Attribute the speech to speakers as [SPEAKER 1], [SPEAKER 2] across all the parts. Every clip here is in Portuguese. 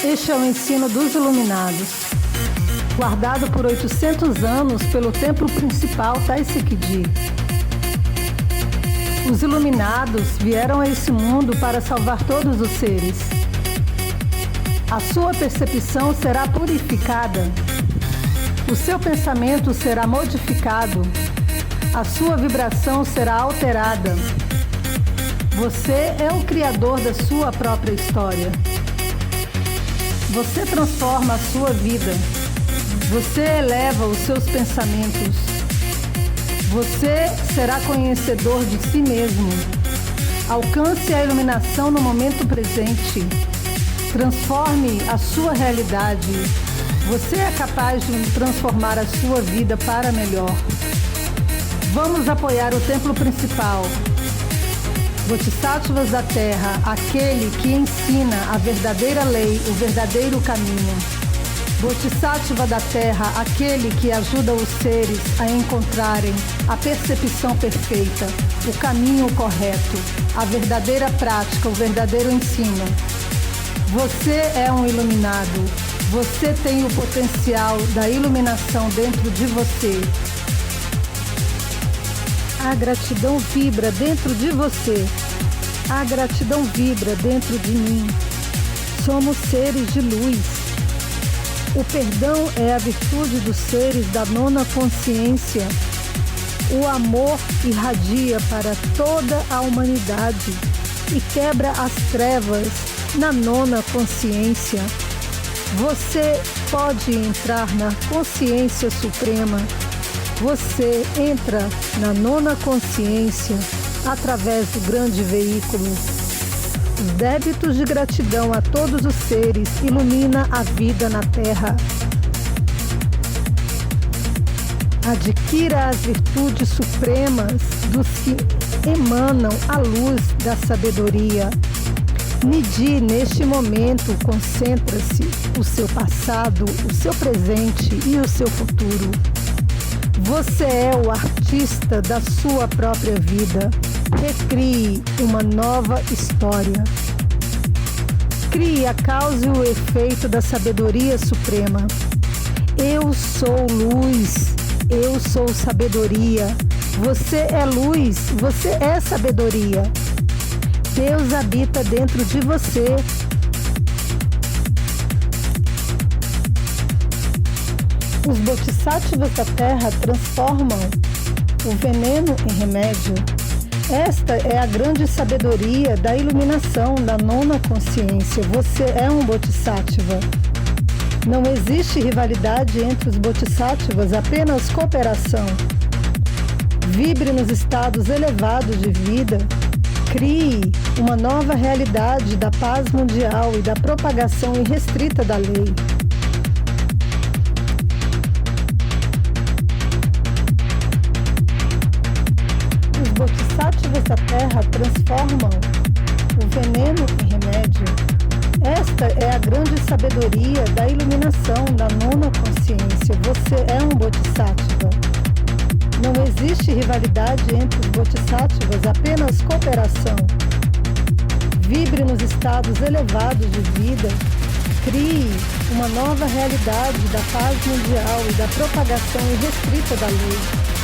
[SPEAKER 1] Este é o ensino dos iluminados, guardado por 800 anos pelo templo principal Tai-Sikh-Ji. Os iluminados vieram a esse mundo para salvar todos os seres. A sua percepção será purificada, o seu pensamento será modificado, a sua vibração será alterada. Você é o criador da sua própria história. Você transforma a sua vida. Você eleva os seus pensamentos. Você será conhecedor de si mesmo. Alcance a iluminação no momento presente. Transforme a sua realidade. Você é capaz de transformar a sua vida para melhor. Vamos apoiar o templo principal. Bodhisattvas da Terra, aquele que ensina a verdadeira lei, o verdadeiro caminho. Bodhisattva da Terra, aquele que ajuda os seres a encontrarem a percepção perfeita, o caminho correto, a verdadeira prática, o verdadeiro ensino. Você é um iluminado. Você tem o potencial da iluminação dentro de você. A gratidão vibra dentro de você. A gratidão vibra dentro de mim. Somos seres de luz. O perdão é a virtude dos seres da nona consciência. O amor irradia para toda a humanidade e quebra as trevas na nona consciência. Você pode entrar na consciência suprema. Você entra na nona consciência através do grande veículo. Os débitos de gratidão a todos os seres ilumina a vida na Terra. Adquira as virtudes supremas dos que emanam a luz da sabedoria. Medir neste momento, concentra-se o seu passado, o seu presente e o seu futuro. Você é o artista da sua própria vida. Recrie uma nova história. Crie a causa e o efeito da sabedoria suprema. Eu sou luz, eu sou sabedoria. Você é luz, você é sabedoria. Deus habita dentro de você. Os bodhisattvas da Terra transformam o veneno em remédio. Esta é a grande sabedoria da iluminação da nona consciência. Você é um bodhisattva. Não existe rivalidade entre os bodhisattvas, apenas cooperação. Vibre nos estados elevados de vida. Crie uma nova realidade da paz mundial e da propagação irrestrita da lei. Os bodhisattvas da Terra transformam o veneno em remédio. Esta é a grande sabedoria da iluminação da nona consciência. Você é um bodhisattva. Não existe rivalidade entre os bodhisattvas, apenas cooperação. Vibre nos estados elevados de vida. Crie uma nova realidade da paz mundial e da propagação irrestrita da luz.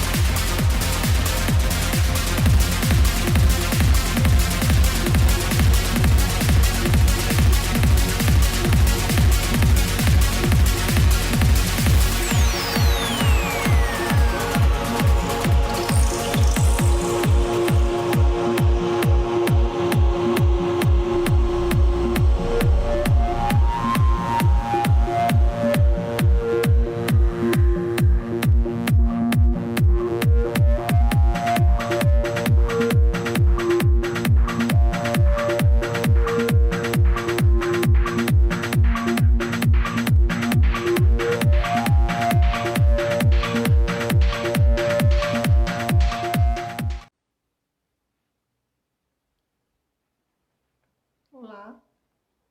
[SPEAKER 1] Olá,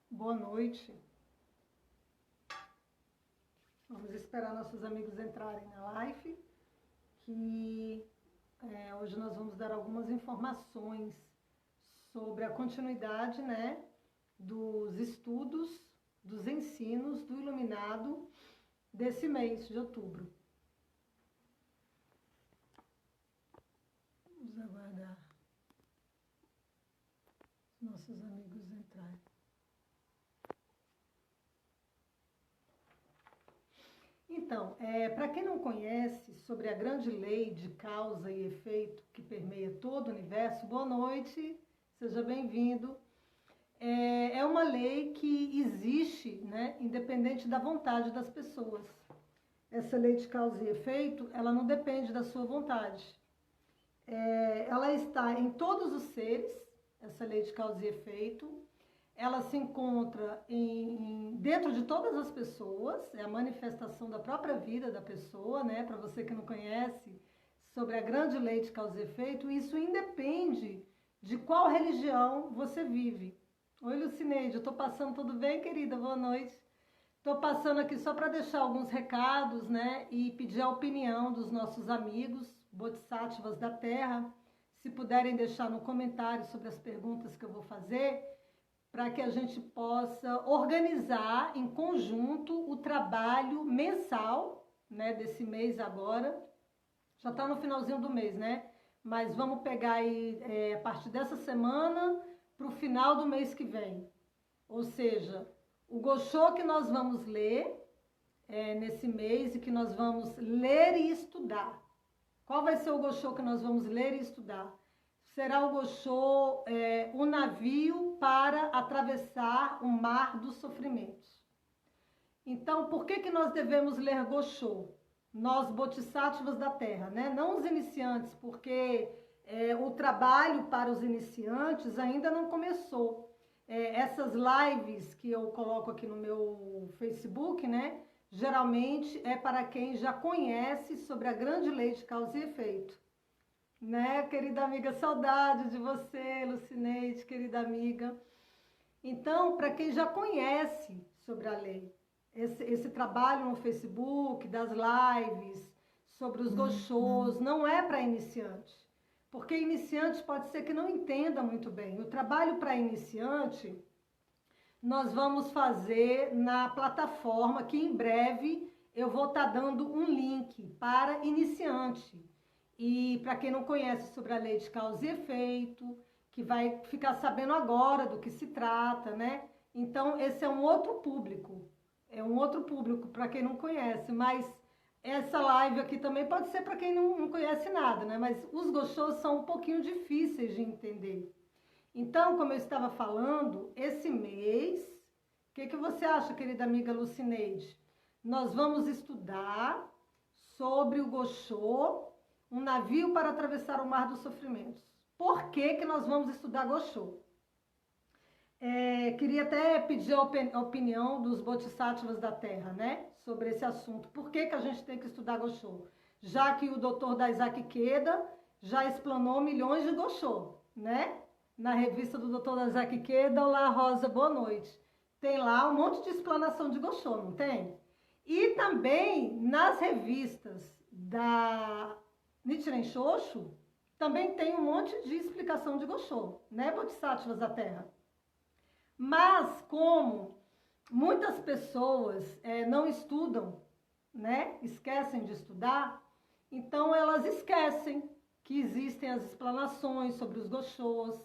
[SPEAKER 1] boa noite. Vamos esperar nossos amigos entrarem na live, que hoje nós vamos dar algumas informações sobre a continuidade, dos estudos dos ensinos do iluminado desse mês de outubro. Vamos aguardar os nossos amigos entrarem. Então, para quem não conhece sobre a grande lei de causa e efeito que permeia todo o universo, boa noite, seja bem-vindo. É uma lei que existe, né, independente da vontade das pessoas. Essa lei de causa e efeito, ela não depende da sua vontade. Ela está em todos os seres, essa lei de causa e efeito. Ela se encontra dentro de todas as pessoas, é a manifestação da própria vida da pessoa, né? Para você que não conhece sobre a grande lei de causa e efeito, isso independe de qual religião você vive. Oi, Lucineide, eu estou passando, tudo bem, querida? Boa noite. Estou passando aqui só para deixar alguns recados, né? E pedir a opinião dos nossos amigos, Bodhisattvas da Terra, se puderem deixar no comentário sobre as perguntas que eu vou fazer, para que a gente possa organizar em conjunto o trabalho mensal, né, desse mês agora. Já está no finalzinho do mês, né? Mas vamos pegar aí a partir dessa semana para o final do mês que vem. Ou seja, o Gosho que nós vamos ler nesse mês e que nós vamos ler e estudar. Qual vai ser o Gosho que nós vamos ler e estudar? Será o Gosho, o navio para atravessar o mar dos sofrimentos. Então, por que nós devemos ler Gosho? Nós, Bodhisattvas da Terra, né? Não os iniciantes, porque o trabalho para os iniciantes ainda não começou. Essas lives que eu coloco aqui no meu Facebook, né? Geralmente é para quem já conhece sobre a grande lei de causa e efeito. Né, querida amiga, saudade de você, Lucineide, querida amiga. Então, para quem já conhece sobre a lei, esse trabalho no Facebook, das lives, sobre os Goshos, não é para iniciante. Porque iniciante pode ser que não entenda muito bem. O trabalho para iniciante, nós vamos fazer na plataforma, que em breve eu vou estar dando um link para iniciante. E para quem não conhece sobre a lei de causa e efeito, que vai ficar sabendo agora do que se trata, né? Então, esse é um outro público. É um outro público para quem não conhece. Mas essa live aqui também pode ser para quem não conhece nada, né? Mas os Goshos são um pouquinho difíceis de entender. Então, como eu estava falando, esse mês, o que você acha, querida amiga Lucineide? Nós vamos estudar sobre o Gosho, um navio para atravessar o mar dos sofrimentos. Por que nós vamos estudar Gosho? Queria até pedir a opinião dos Bodhisattvas da Terra, né? Sobre esse assunto. Por que a gente tem que estudar Gosho? Já que o doutor Daisaki Ikeda já explanou milhões de Gosho, né? Na revista do doutor Daisaki Ikeda, olá Rosa, boa noite. Tem lá um monte de explanação de Gosho, não tem? E também nas revistas da Nichiren Shoshu, também tem um monte de explicação de Gosho, né, Bodhisattvas da Terra? Mas como muitas pessoas não estudam, né, esquecem de estudar, então elas esquecem que existem as explanações sobre os Goshos,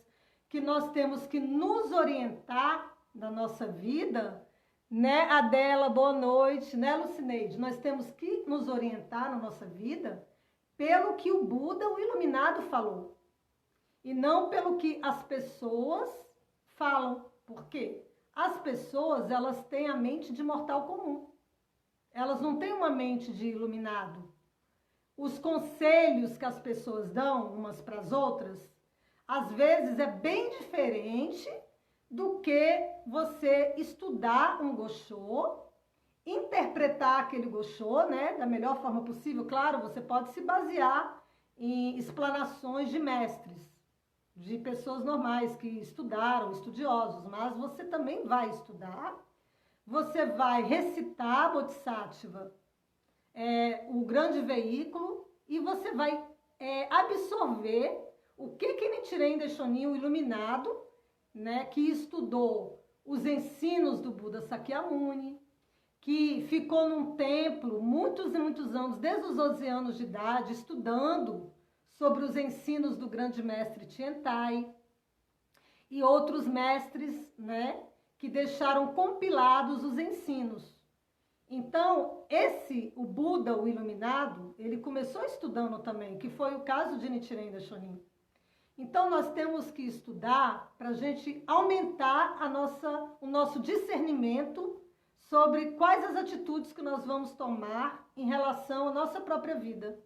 [SPEAKER 1] que nós temos que nos orientar na nossa vida, né, Adela, boa noite, né, Lucineide? Nós temos que nos orientar na nossa vida pelo que o Buda, o iluminado, falou. E não pelo que as pessoas falam. Por quê? As pessoas, elas têm a mente de mortal comum. Elas não têm uma mente de iluminado. Os conselhos que as pessoas dão umas para as outras, às vezes é bem diferente do que você estudar um Gosho, interpretar aquele Gosho, né, da melhor forma possível. Claro, você pode se basear em explanações de mestres, de pessoas normais que estudaram, estudiosos, mas você também vai estudar, você vai recitar Bodhisattva, o grande veículo, e você vai absorver o que Nichiren Daishonin, o iluminado, né, que estudou os ensinos do Buda Sakyamuni, que ficou num templo muitos e muitos anos, desde os 11 anos de idade, estudando sobre os ensinos do grande mestre Tiantai, e outros mestres, né, que deixaram compilados os ensinos. Então, o Buda, o Iluminado, ele começou estudando também, que foi o caso de Nichiren Daishonin. Então, nós temos que estudar para a gente aumentar o nosso discernimento sobre quais as atitudes que nós vamos tomar em relação à nossa própria vida.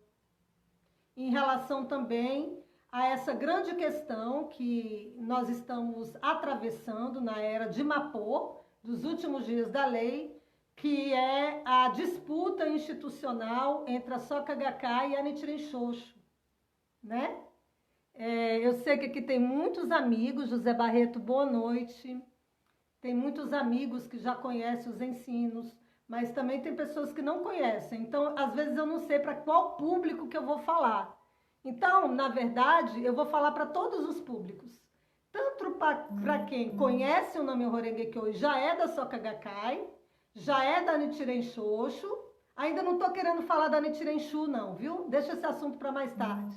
[SPEAKER 1] Em relação também a essa grande questão que nós estamos atravessando na era de Mapô, dos últimos dias da lei, que é a disputa institucional entre a Soka Gakkai e a Nichiren Shoshu, né? Eu sei que aqui tem muitos amigos, José Barreto, boa noite. Tem muitos amigos que já conhecem os ensinos, mas também tem pessoas que não conhecem. Então, às vezes eu não sei para qual público que eu vou falar. Então, na verdade, eu vou falar para todos os públicos. Tanto para quem conhece o Namyo Horenge Kyo e já é da Soka Gakkai, já é da Nichiren Shoshu. Ainda não estou querendo falar da Nichiren Shu, não, viu? Deixa esse assunto para mais tarde.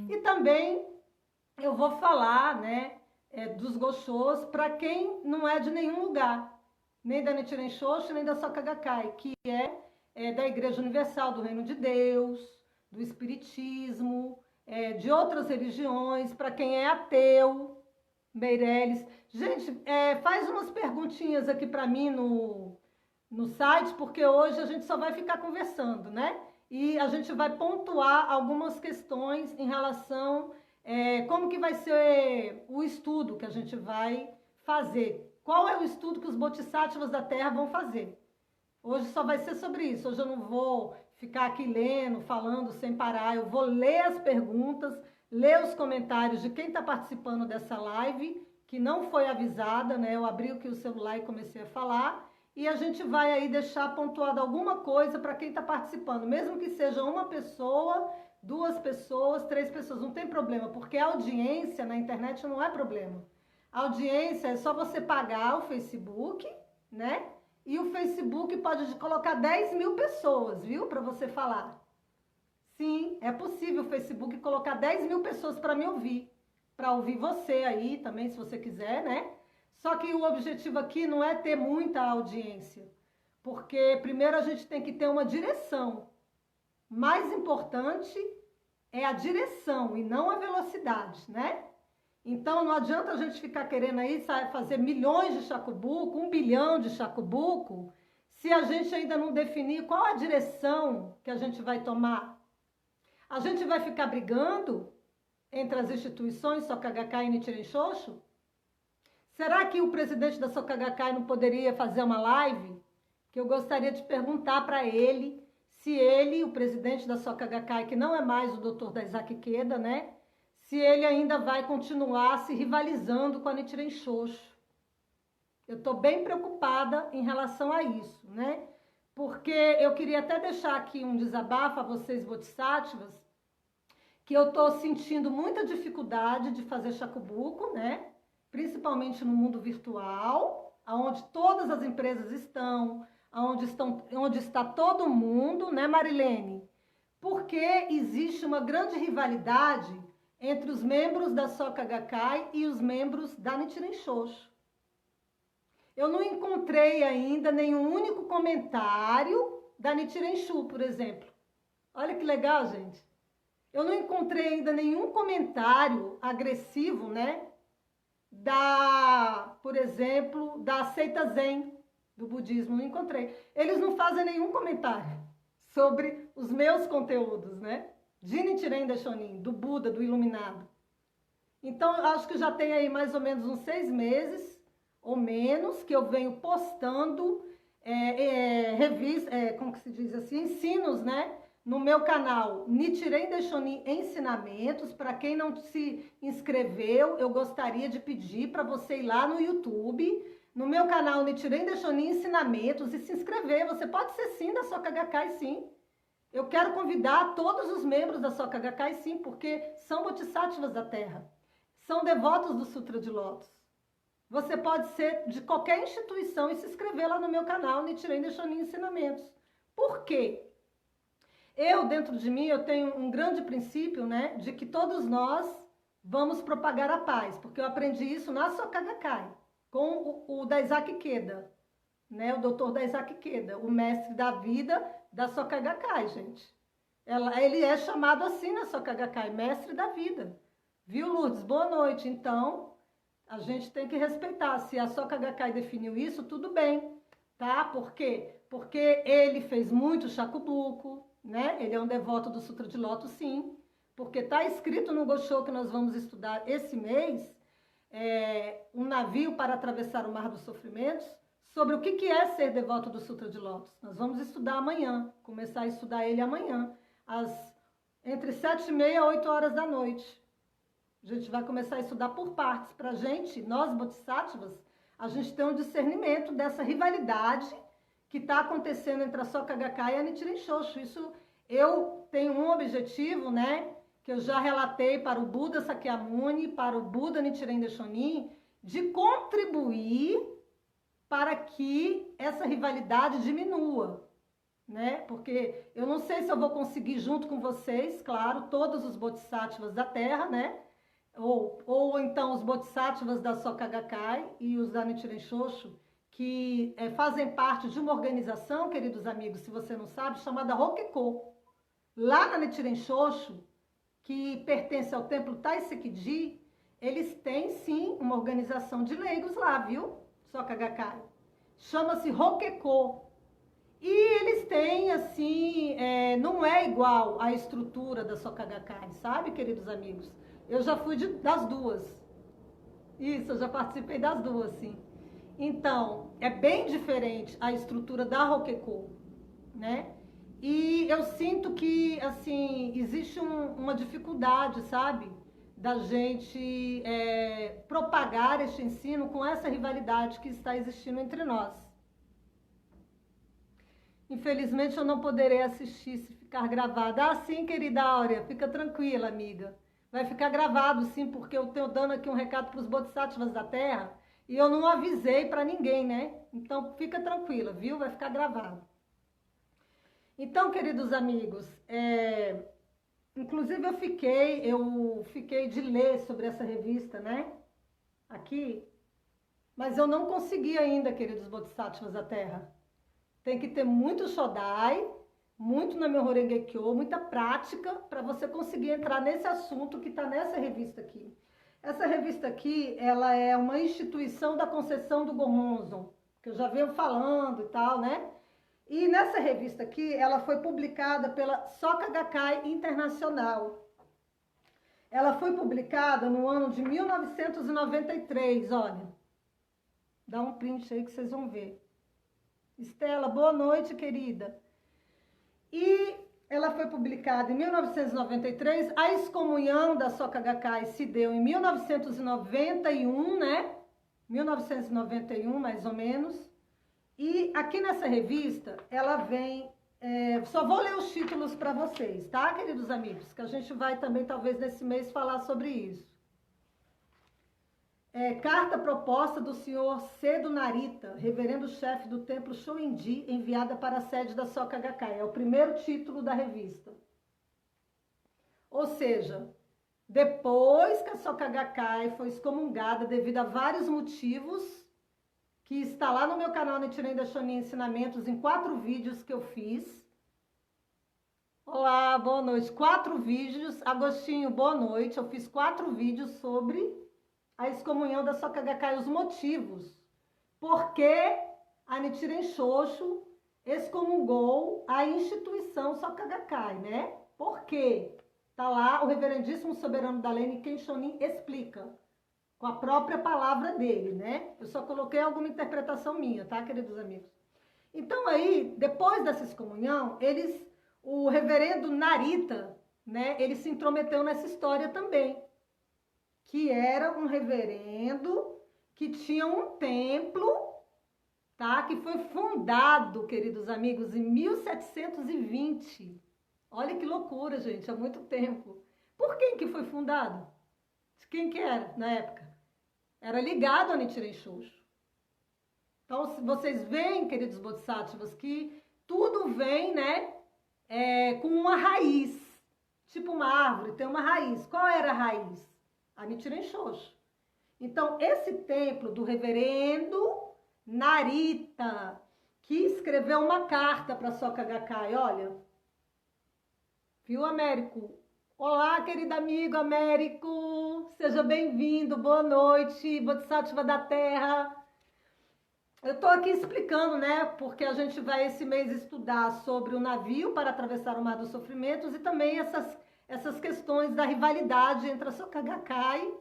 [SPEAKER 1] E também eu vou falar, né, dos Goshos para quem não é de nenhum lugar, nem da Nichiren Shoshu, nem da Soka Gakkai, que é da Igreja Universal do Reino de Deus, do Espiritismo, de outras religiões, para quem é ateu, Meirelles. Gente, faz umas perguntinhas aqui para mim no site, porque hoje a gente só vai ficar conversando, né? E a gente vai pontuar algumas questões em relação como que vai ser o estudo que a gente vai fazer. Qual é o estudo que os Bodhisattvas da Terra vão fazer? Hoje só vai ser sobre isso. Hoje eu não vou ficar aqui lendo, falando sem parar. Eu vou ler as perguntas, ler os comentários de quem está participando dessa live, que não foi avisada, né? Eu abri aqui o celular e comecei a falar. E a gente vai aí deixar pontuado alguma coisa para quem está participando. Mesmo que seja uma pessoa, 2 pessoas, 3 pessoas, não tem problema. Porque a audiência na internet não é problema. A audiência é só você pagar o Facebook, né? E o Facebook pode colocar 10 mil pessoas, viu? Para você falar. Sim, é possível o Facebook colocar 10 mil pessoas para me ouvir. Para ouvir você aí também, se você quiser, né? Só que o objetivo aqui não é ter muita audiência. Porque primeiro a gente tem que ter uma direção. Mais importante é a direção e não a velocidade, né? Então não adianta a gente ficar querendo aí fazer milhões de shakubuku, 1 bilhão de shakubuku, se a gente ainda não definir qual a direção que a gente vai tomar. A gente vai ficar brigando entre as instituições Soka Gakkai e Nichiren Shoshu? Será que o presidente da Soka Gakkai não poderia fazer uma live? Que eu gostaria de perguntar para ele, se ele, o presidente da Soka Gakkai, que não é mais o Dr. Daisaki Ikeda, né? Se ele ainda vai continuar se rivalizando com a Nichiren Shoshu. Eu estou bem preocupada em relação a isso, né? Porque eu queria até deixar aqui um desabafo a vocês, Bodhisattvas, que eu estou sentindo muita dificuldade de fazer shakubuku, né? Principalmente no mundo virtual, onde todas as empresas estão, onde está todo mundo, né, Marilene? Porque existe uma grande rivalidade entre os membros da Soka Gakkai e os membros da Nichiren Shoshu. Eu não encontrei ainda nenhum único comentário da Nichiren Shu, por exemplo. Olha que legal, gente. Eu não encontrei ainda nenhum comentário agressivo, né? Por exemplo, da seita Zen do budismo. Não encontrei. Eles não fazem nenhum comentário sobre os meus conteúdos, né? De Nichiren Daishonin, do Buda, do Iluminado. Então, acho que já tem aí mais ou menos uns 6 meses, ou menos, que eu venho postando como que se diz assim, ensinos, né? No meu canal Nichiren Daishonin Ensinamentos. Para quem não se inscreveu, eu gostaria de pedir para você ir lá no YouTube, no meu canal Nichiren Daishonin Ensinamentos, e se inscrever. Você pode ser sim da Soka Gakkai, sim. Eu quero convidar todos os membros da Soka Gakkai, sim, porque são Bodhisattvas da Terra. São devotos do Sutra de Lótus. Você pode ser de qualquer instituição e se inscrever lá no meu canal, Nichiren Daishonin Ensinamentos. Por quê? Eu, dentro de mim, eu tenho um grande princípio, né, de que todos nós vamos propagar a paz, porque eu aprendi isso na Soka Gakkai, com o Daisaki Ikeda, né, o doutor Daisaki Ikeda, o mestre da vida da Soka Gakkai, gente. Ele é chamado assim na Soka Gakkai, mestre da vida. Viu, Lourdes? Boa noite. Então, a gente tem que respeitar. Se a Soka Gakkai definiu isso, tudo bem, tá? Por quê? Porque ele fez muito Shakubuku, né? Ele é um devoto do Sutra de Lótus, sim. Porque está escrito no Gosho que nós vamos estudar esse mês, um navio para atravessar o Mar dos Sofrimentos, sobre o que é ser devoto do Sutra de Lótus. Nós vamos estudar amanhã, começar a estudar ele amanhã, entre 7h30 e 8 horas da noite. A gente vai começar a estudar por partes. Para a gente, nós bodhisattvas, a gente tem um discernimento dessa rivalidade que está acontecendo entre a Soka Gakkai e a Nichiren Shoshu. Isso eu tenho um objetivo, né, que eu já relatei para o Buda Sakyamuni, para o Buda Nichiren Daishonin, de contribuir para que essa rivalidade diminua, né? Porque eu não sei se eu vou conseguir junto com vocês, claro, todos os bodhisattvas da Terra, né? Ou então os bodhisattvas da Soka Gakkai e os da Nichiren Shoshu, que fazem parte de uma organização, queridos amigos, se você não sabe, chamada Rokeko. Lá na Nichiren Shoshu, que pertence ao templo Taisekiji, eles têm sim uma organização de leigos lá, viu? Soka Gakkai. Chama-se Rokeko. E eles têm, assim, não é igual à estrutura da Soka Gakkai, sabe, queridos amigos? Eu já fui das duas. Isso, eu já participei das duas, sim. Então, é bem diferente a estrutura da Rokeko, né? E eu sinto que, assim, existe uma dificuldade, sabe? Da gente propagar este ensino com essa rivalidade que está existindo entre nós. Infelizmente, eu não poderei assistir se ficar gravado. Ah, sim, querida Áurea, fica tranquila, amiga. Vai ficar gravado, sim, porque eu estou dando aqui um recado para os bodhisattvas da Terra e eu não avisei para ninguém, né? Então, fica tranquila, viu? Vai ficar gravado. Então, queridos amigos, inclusive eu fiquei de ler sobre essa revista, né? Aqui, mas eu não consegui ainda, queridos bodhisattvas da Terra. Tem que ter muito Shodai, muito Namyoho Renge Kyo, muita prática para você conseguir entrar nesse assunto que está nessa revista aqui. Essa revista aqui, ela é uma instituição da concessão do Gohonzon, que eu já venho falando e tal, né? E nessa revista aqui, ela foi publicada pela Soka Gakkai Internacional. Ela foi publicada no ano de 1993, olha. Dá um print aí que vocês vão ver. Estela, boa noite, querida. E ela foi publicada em 1993, a excomunhão da Soka Gakkai se deu em 1991, né? 1991, mais ou menos. E aqui nessa revista, ela vem... só vou ler os títulos para vocês, tá, queridos amigos? Que a gente vai também, talvez, nesse mês, falar sobre isso. Carta proposta do senhor Sedo Narita, reverendo-chefe do templo Shoinji, enviada para a sede da Soka Gakkai. É o primeiro título da revista. Ou seja, depois que a Soka Gakkai foi excomungada devido a vários motivos, que está lá no meu canal Nichiren Daishonin Ensinamentos, em 4 vídeos que eu fiz. Olá, boa noite. 4 vídeos. Agostinho, boa noite. Eu fiz 4 vídeos sobre a excomunhão da Soka Gakkai, os motivos. Por que a Nichiren Shoshu excomungou a instituição Soka Gakkai, né? Por quê? Tá lá o reverendíssimo soberano da lei Nikken Shonin explica, com a própria palavra dele, né? Eu só coloquei alguma interpretação minha, tá, queridos amigos? Então aí, depois dessa excomunhão, o reverendo Narita, né, ele se intrometeu nessa história também, que era um reverendo que tinha um templo, tá? Que foi fundado, queridos amigos, em 1720. Olha que loucura, gente, há muito tempo. Por quem que foi fundado? De quem que era na época?
[SPEAKER 2] era ligado a Nichiren Shoshu. Então, vocês veem, queridos bodhisattvas, que tudo vem, né, com uma raiz. Tipo uma árvore, tem uma raiz. Qual era a raiz? A Nichiren Shoshu. Então, esse templo do reverendo Narita, que escreveu uma carta para Soka Gakkai, olha. Viu, Américo? Olá, querido amigo Américo. Seja bem-vindo, boa noite, Bodhisattva da Terra. Eu estou aqui explicando, né, porque a gente vai esse mês estudar sobre o navio para atravessar o Mar dos Sofrimentos e também essas questões da rivalidade entre a Soka Gakkai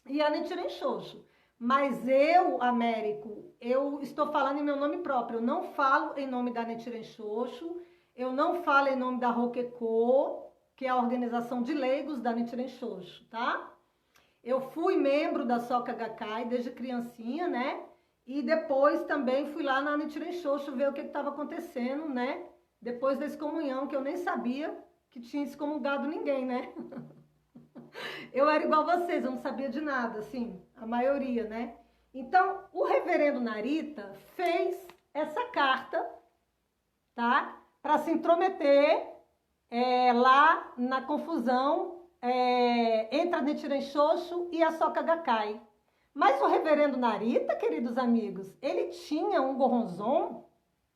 [SPEAKER 2] e a Nichiren Shoshu. Mas eu, Américo, eu estou falando em meu nome próprio. Eu não falo em nome da Nichiren Shoshu, eu não falo em nome da Rokeko, que é a organização de leigos da Nichiren Shoshu, tá? Eu fui membro da Soka Gakkai desde criancinha, né? E depois também fui lá na Nichiren Shoshu ver o que estava acontecendo, né? Depois da excomunhão, que eu nem sabia que tinha excomungado ninguém, né? Eu era igual a vocês, eu não sabia de nada, assim, a maioria, né? Então, o reverendo Narita fez essa carta, tá? Para se intrometer lá na confusão entre a Nichiren Shoshu e a Soka Gakkai. Mas o reverendo Narita, queridos amigos, ele tinha um Goronzon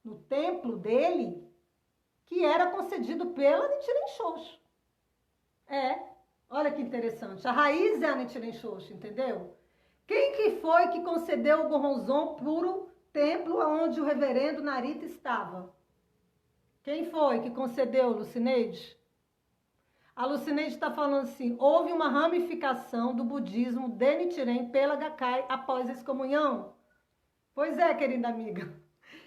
[SPEAKER 2] no templo dele que era concedido pela Nichiren Shoshu. Olha que interessante. A raiz é a Nichiren Shoshu, entendeu? Quem que foi que concedeu o Goronzon puro templo onde o reverendo Narita estava? Quem foi que concedeu, Lucineide? A Lucineide está falando assim, houve uma ramificação do budismo de Nichiren pela Gakkai após a excomunhão? Pois é, querida amiga.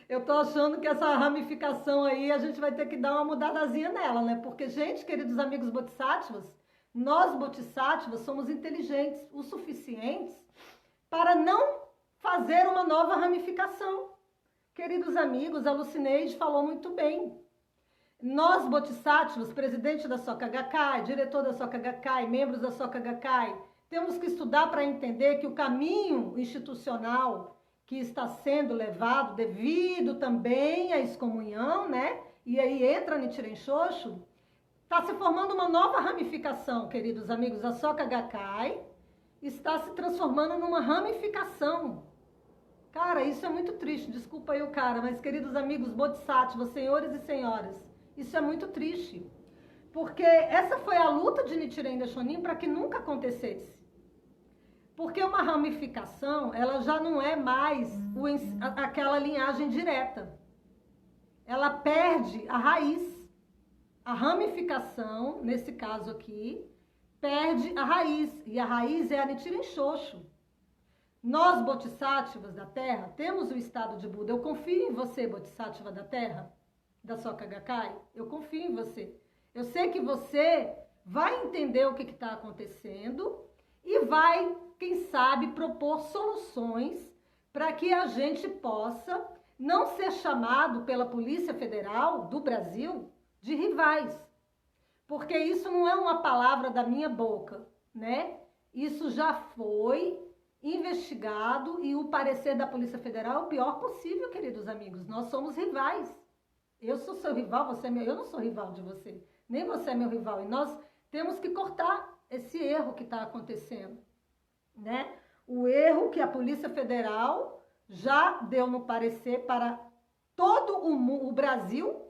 [SPEAKER 2] Eu tô achando que essa ramificação aí a gente vai ter que dar uma mudadazinha nela, né? Porque, gente, queridos amigos bodhisattvas, nós bodhisattvas somos inteligentes o suficientes para não fazer uma nova ramificação. Queridos amigos, a Lucineide falou muito bem. Nós, bodhisattvas, presidente da Soka Gakkai, diretor da Soka Gakkai, membros da Soka Gakkai, temos que estudar para entender que o caminho institucional que está sendo levado devido também à excomunhão, né? E aí entra Nichiren Shoshu, está se formando uma nova ramificação, queridos amigos. A Soka Gakkai está se transformando numa ramificação. Cara, isso é muito triste, desculpa aí o cara, mas queridos amigos bodhisattvas, senhores e senhoras, isso é muito triste, porque essa foi a luta de Nichiren Daishonin para que nunca acontecesse. Porque uma ramificação, ela já não é mais aquela linhagem direta. Ela perde a raiz. A ramificação, nesse caso aqui, perde a raiz. E a raiz é a Nichiren Shoshu. Nós, bodhisattvas da Terra, temos o estado de Buda. Eu confio em você, bodhisattva da Terra, da Soka Gakkai. Eu confio em você. Eu sei que você vai entender o que está acontecendo e vai, quem sabe, propor soluções para que a gente possa não ser chamado pela Polícia Federal do Brasil de rivais. Porque isso não é uma palavra da minha boca, né? Isso já foi investigado e o parecer da Polícia Federal é o pior possível, queridos amigos. Nós somos rivais. Eu sou seu rival, você é meu. Eu não sou rival de você, nem você é meu rival. E nós temos que cortar esse erro que está acontecendo, né? O erro que a Polícia Federal já deu no parecer para todo o Brasil,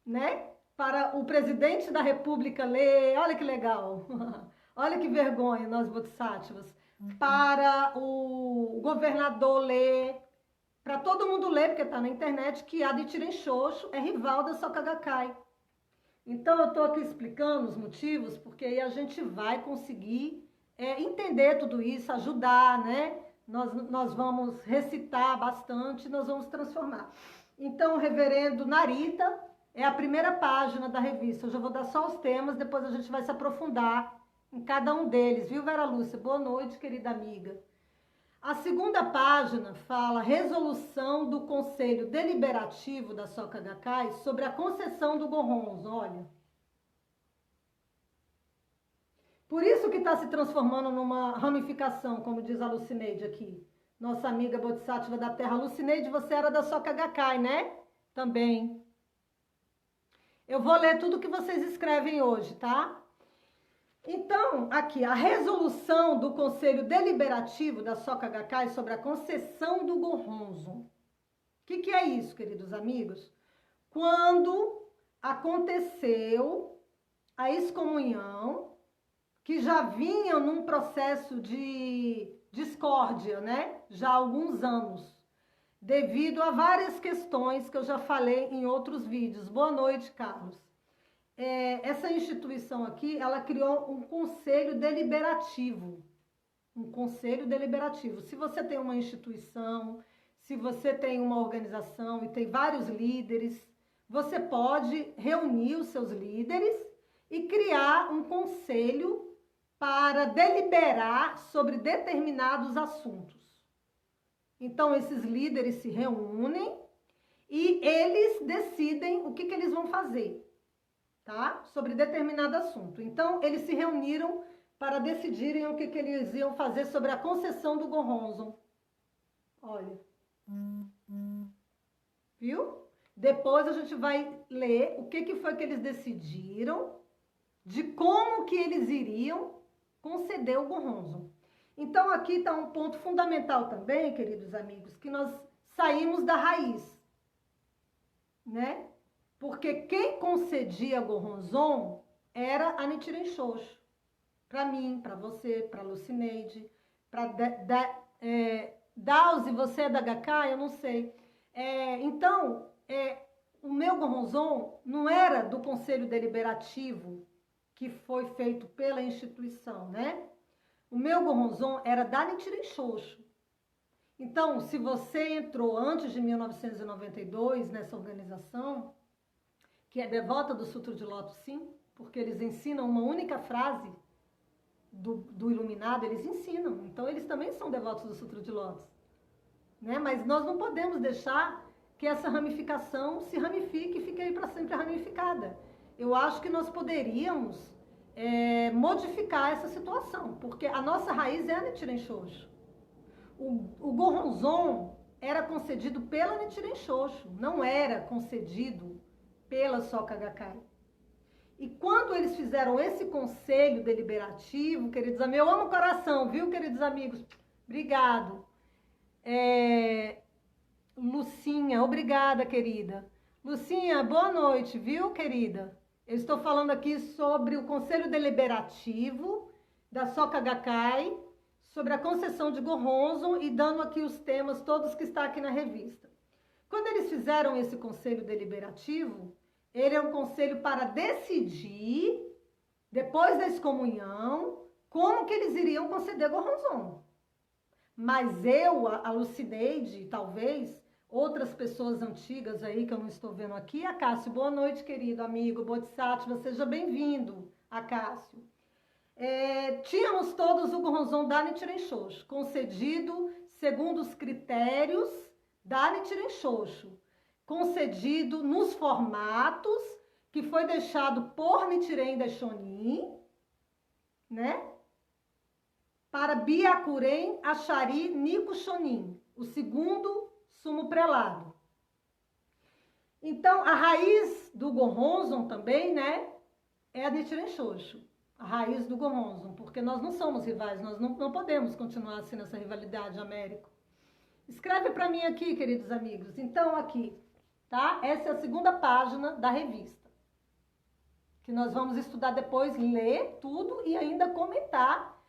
[SPEAKER 2] né? Para o presidente da República ler, olha que legal, olha que vergonha, nós bodhisattvas, para o governador ler, para todo mundo ler, porque está na internet, que a Nichiren Shoshu é rival da Soka Gakkai. Então, eu estou aqui explicando os motivos, porque aí a gente vai conseguir entender tudo isso, ajudar, né? Nós vamos recitar bastante, nós vamos transformar. Então, o reverendo Narita é a primeira página da revista. Eu já vou dar só os temas, depois a gente vai se aprofundar em cada um deles, viu, Vera Lúcia? Boa noite, querida amiga. A segunda página fala resolução do Conselho Deliberativo da Soka Gakkai sobre a concessão do Goronzon. Olha. Por isso que está se transformando numa ramificação, como diz a Lucineide aqui. Nossa amiga Bodhisattva da Terra. Lucineide, você era da Soka Gakkai, né? Também. Eu vou ler tudo que vocês escrevem hoje, tá? Então, aqui, a resolução do Conselho Deliberativo da Soka Gakkai sobre a concessão do Gohonzon. O que é isso, queridos amigos? Quando aconteceu a excomunhão, que já vinha num processo de discórdia, né? Já há alguns anos, devido a várias questões que eu já falei em outros vídeos. Boa noite, Carlos. Essa instituição aqui, ela criou um conselho deliberativo. Um conselho deliberativo. Se você tem uma instituição, se você tem uma organização e tem vários líderes, você pode reunir os seus líderes e criar um conselho para deliberar sobre determinados assuntos. Então, esses líderes se reúnem e eles decidem o que eles vão fazer, tá? Sobre determinado assunto. Então, eles se reuniram para decidirem o que eles iam fazer sobre a concessão do Gohonzon. Olha. Viu? Depois a gente vai ler o que foi que eles decidiram, de como que eles iriam conceder o Gohonzon. Então, aqui está um ponto fundamental também, queridos amigos, que nós saímos da raiz, né? Porque quem concedia Gohonzon era a Nichiren Shoshu. Para mim, para você, para Lucineide, para Dawes, você é da Gakkai? Eu não sei. Então, o meu Gohonzon não era do Conselho Deliberativo que foi feito pela instituição, né? O meu Gohonzon era da Nichiren Shoshu. Então, se você entrou antes de 1992 nessa organização, que é devota do Sutra de Lótus, sim, porque eles ensinam uma única frase do Iluminado, eles ensinam. Então, eles também são devotos do Sutra de Lótus, né? Mas nós não podemos deixar que essa ramificação se ramifique e fique aí para sempre ramificada. Eu acho que nós poderíamos modificar essa situação, porque a nossa raiz é a Nichiren Shoshu. O Gohonzon era concedido pela Nichiren Shoshu, não era concedido pela Soka Gakkai. E quando eles fizeram esse conselho deliberativo, queridos amigos, eu amo o coração, viu, queridos amigos? Obrigado. Lucinha, obrigada, querida. Lucinha, boa noite, viu, querida? Eu estou falando aqui sobre o Conselho Deliberativo da Soka Gakkai, sobre a concessão de Gohonzon e dando aqui os temas todos que está aqui na revista. Quando eles fizeram esse Conselho Deliberativo, ele é um conselho para decidir, depois da excomunhão, como que eles iriam conceder Gohonzon. Mas eu, a Lucineide, talvez, outras pessoas antigas aí que eu não estou vendo aqui, Acácio, boa noite, querido amigo, Bodhisattva, seja bem-vindo, Acácio. Tínhamos todos o Gohonzon da Nichiren Shoshu, concedido segundo os critérios da Nichiren Shoshu, concedido nos formatos que foi deixado por Nichiren Daishonin, né? Para Byakuren Achari Nikko Shonin, o segundo sumo prelado. Então, a raiz do Gohonzon também, né, é a Nichiren Shoshu, a raiz do Gohonzon, porque nós não somos rivais, nós não podemos continuar assim nessa rivalidade, Américo. Escreve para mim aqui, queridos amigos. Então, aqui, tá? Essa é a segunda página da revista, que nós vamos estudar depois, ler tudo e ainda comentar.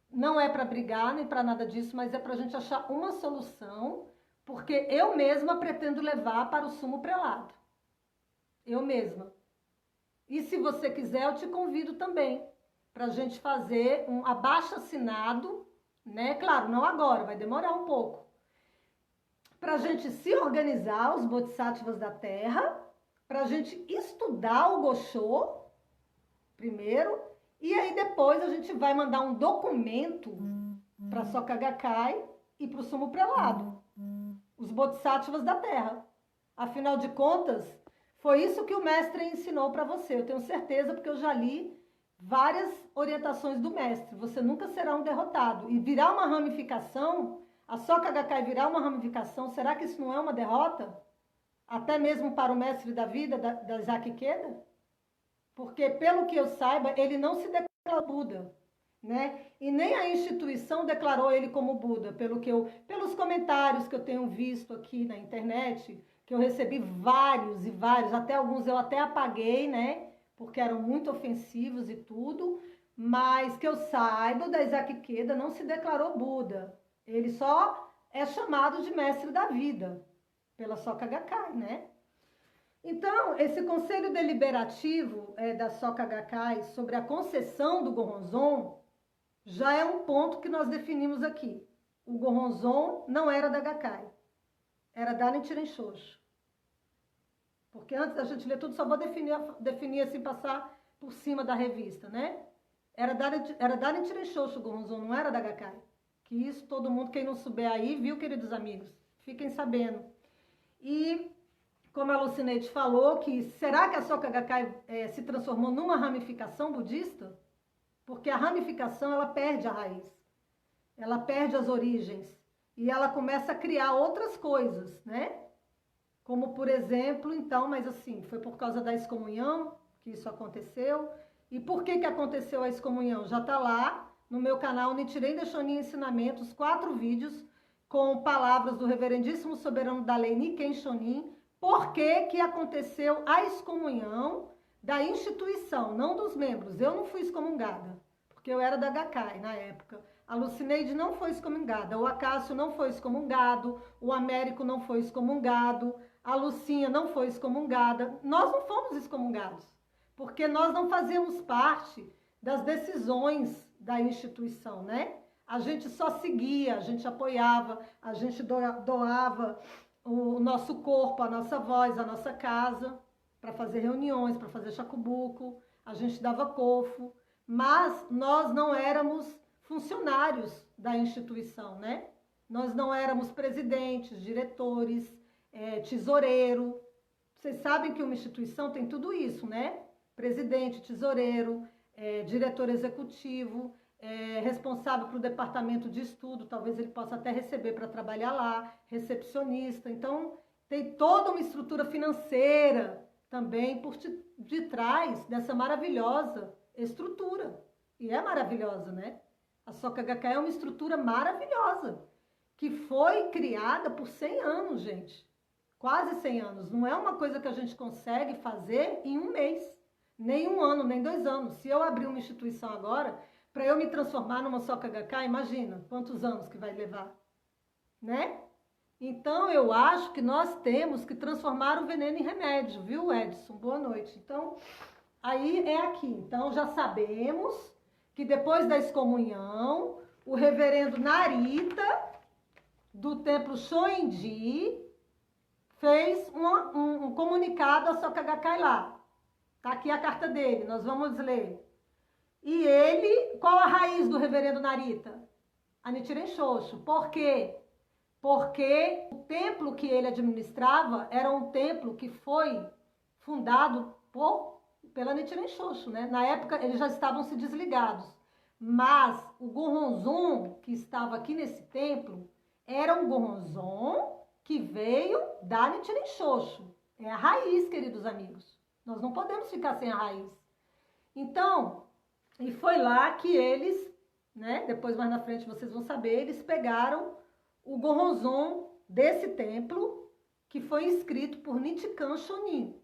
[SPEAKER 2] Não é para brigar nem para nada disso, mas é para a gente achar uma solução, porque eu mesma pretendo levar para o sumo prelado. Eu mesma. E se você quiser, eu te convido também para a gente fazer um abaixo-assinado, né? Claro, não agora, vai demorar um pouco. Para a gente se organizar, os Bodhisattvas da Terra, para a gente estudar o Gosho primeiro, e aí depois a gente vai mandar um documento para a Soka Gakkai e para o sumo prelado, os Bodhisattvas da Terra. Afinal de contas, foi isso que o mestre ensinou para você. Eu tenho certeza, porque eu já li várias orientações do mestre. Você nunca será um derrotado. E virar uma ramificação, a Soka Gakkai virar uma ramificação, será que isso não é uma derrota? Até mesmo para o mestre da vida, da Isaac Queda? Porque, pelo que eu saiba, ele não se declarou Buda, né? E nem a instituição declarou ele como Buda, pelos comentários que eu tenho visto aqui na internet, que eu recebi vários e vários, até alguns eu até apaguei, né? Porque eram muito ofensivos e tudo, mas que eu saiba, da Isaac Queda não se declarou Buda. Ele só é chamado de mestre da vida, pela Soka Gakkai, né? Então, esse conselho deliberativo da Soka Gakkai sobre a concessão do Goronzon já é um ponto que nós definimos aqui. O Goronzon não era da Gakkai, era da Nichiren Shoshu. Porque antes da gente ler tudo, só vou definir assim, passar por cima da revista, né? Era da Nichiren Shoshu o Goronzon, não era da Gakkai. Que isso todo mundo, quem não souber aí, viu, queridos amigos? Fiquem sabendo. E, como a Lucineide falou, que será que a Soka Gakkai se transformou numa ramificação budista? Porque a ramificação, ela perde a raiz. Ela perde as origens. E ela começa a criar outras coisas, né? Como, por exemplo, então, mas assim, foi por causa da excomunhão que isso aconteceu. E por que aconteceu a excomunhão? Já está lá no meu canal Nichiren Daishonin Ensinamentos, 4 vídeos com palavras do reverendíssimo soberano da lei Nikken Shonin. Por que aconteceu a excomunhão da instituição, não dos membros? Eu não fui excomungada, porque eu era da Gakkai na época. A Lucineide não foi excomungada, o Acácio não foi excomungado, o Américo não foi excomungado, a Lucinha não foi excomungada. Nós não fomos excomungados, porque nós não fazíamos parte das decisões da instituição, né? A gente só seguia, a gente apoiava, a gente doava o nosso corpo, a nossa voz, a nossa casa, para fazer reuniões, para fazer chacubuco, a gente dava cofo, mas nós não éramos funcionários da instituição, né? Nós não éramos presidentes, diretores, tesoureiro. Vocês sabem que uma instituição tem tudo isso, né? Presidente, tesoureiro, diretor executivo, responsável para o departamento de estudo, talvez ele possa até receber para trabalhar lá, recepcionista. Então, tem toda uma estrutura financeira também por detrás dessa maravilhosa estrutura. E é maravilhosa, né? A Soka Gakkai é uma estrutura maravilhosa, que foi criada por 100 anos, gente. Quase 100 anos. Não é uma coisa que a gente consegue fazer em um mês, nem um ano, nem 2 anos. Se eu abrir uma instituição agora, para eu me transformar numa Soka Gakkai, imagina quantos anos que vai levar, né? Então, eu acho que nós temos que transformar o veneno em remédio, viu, Edson? Boa noite. Então, aí é aqui. Então, já sabemos que depois da excomunhão, o reverendo Narita, do templo Shoenji, fez um comunicado à Soka Gakkai lá. Tá aqui a carta dele, nós vamos ler. E ele, qual a raiz do reverendo Narita? A Nichiren Shoshu. Por quê? Porque o templo que ele administrava era um templo que foi fundado pela Nichiren Shoshu, né? Na época, eles já estavam se desligados. Mas o Goronzon, que estava aqui nesse templo, era um Goronzon que veio da Nichiren Shoshu. É a raiz, queridos amigos. Nós não podemos ficar sem a raiz. Então, e foi lá que eles, né? Depois, mais na frente, vocês vão saber, eles pegaram o Goronzon desse templo, que foi escrito por Nichikan Shonin,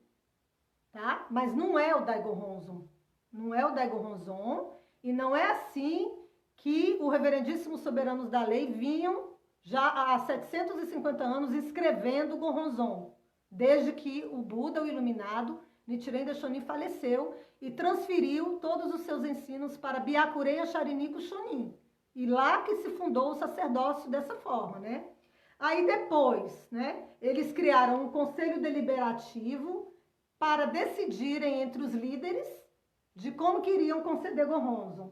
[SPEAKER 2] tá? Mas não é o Daigoronzon. Não é o Daigoronzon, e não é assim que o reverendíssimo soberanos da lei vinham já há 750 anos escrevendo o Goronzon, desde que o Buda, o iluminado, Nichiren Daishonin, faleceu e transferiu todos os seus ensinos para Byakuren Shariniko Shonin. E lá que se fundou o sacerdócio dessa forma, né? Aí depois, né, eles criaram um conselho deliberativo para decidirem entre os líderes de como queriam conceder Goronzon.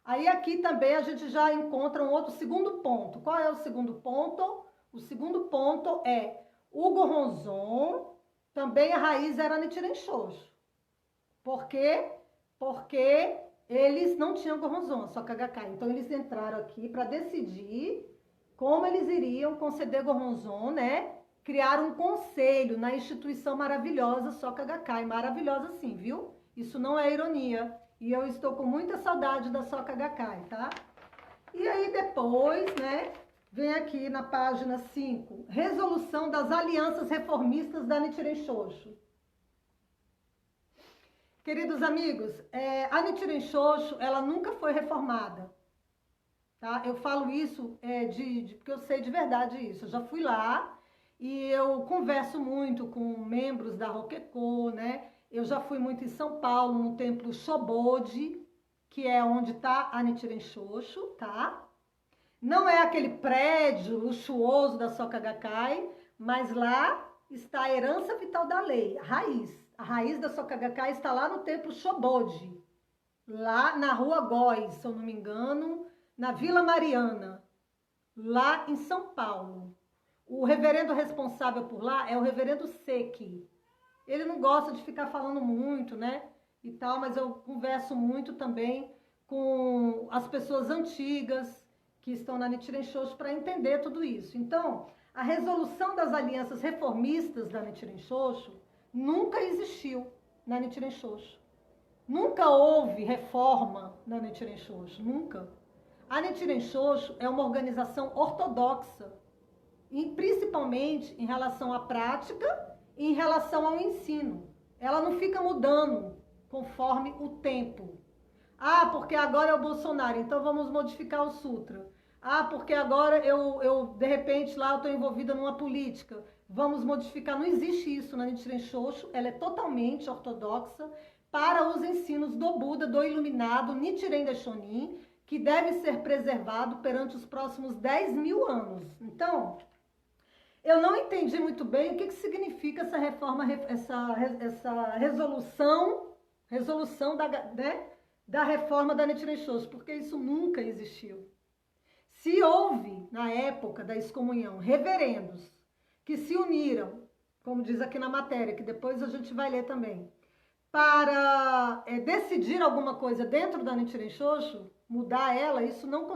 [SPEAKER 2] Aí aqui também a gente já encontra um outro segundo ponto. Qual é o segundo ponto? O segundo ponto é o Goronzon, também a raiz era Nichiren Shoshu. Por quê? Porque eles não tinham Goronzon, só Gakkai. Então, eles entraram aqui para decidir como eles iriam conceder Goronzon, né? Criaram um conselho na instituição maravilhosa Soka Gakkai. Maravilhosa sim, viu? Isso não é ironia. E eu estou com muita saudade da Soka Gakkai, tá? E aí depois, né, vem aqui na página 5, resolução das alianças reformistas da Nichiren Shoshu. Queridos amigos, a Nichiren Shoshu, ela nunca foi reformada, tá? Eu falo isso porque eu sei de verdade isso. Eu já fui lá e eu converso muito com membros da Rokeko, né? Eu já fui muito em São Paulo, no templo Shobodi, que é onde está a Nichiren Shoshu, tá? Não é aquele prédio luxuoso da Soka Gakkai, mas lá está a herança vital da lei, a raiz. A raiz da Soka Gakkai está lá no templo Shobodi, lá na rua Góis, se eu não me engano, na Vila Mariana, lá em São Paulo. O reverendo responsável por lá é o reverendo Seki. Ele não gosta de ficar falando muito, né? E tal, mas eu converso muito também com as pessoas antigas que estão na Nichiren Shoshu para entender tudo isso. Então, a resolução das alianças reformistas da Nichiren Shoshu nunca existiu na Nichiren Shoshu. Nunca houve reforma na Nichiren Shoshu, nunca. A Nichiren Shoshu é uma organização ortodoxa, e principalmente em relação à prática e em relação ao ensino. Ela não fica mudando conforme o tempo. Ah, porque agora é o Bolsonaro, então vamos modificar o Sutra. Ah, porque agora eu de repente, lá eu estou envolvida numa política. Vamos modificar. Não existe isso na Nichiren Shoshu. Ela é totalmente ortodoxa para os ensinos do Buda, do iluminado Nichiren Daishonin, que deve ser preservado perante os próximos 10.000 anos. Então, eu não entendi muito bem o que significa essa reforma, essa resolução da reforma da Nichiren Shoshu, porque isso nunca existiu. Se houve, na época da excomunhão, reverendos que se uniram, como diz aqui na matéria, que depois a gente vai ler também, para decidir alguma coisa dentro da Nichiren Shoshu, mudar ela, isso não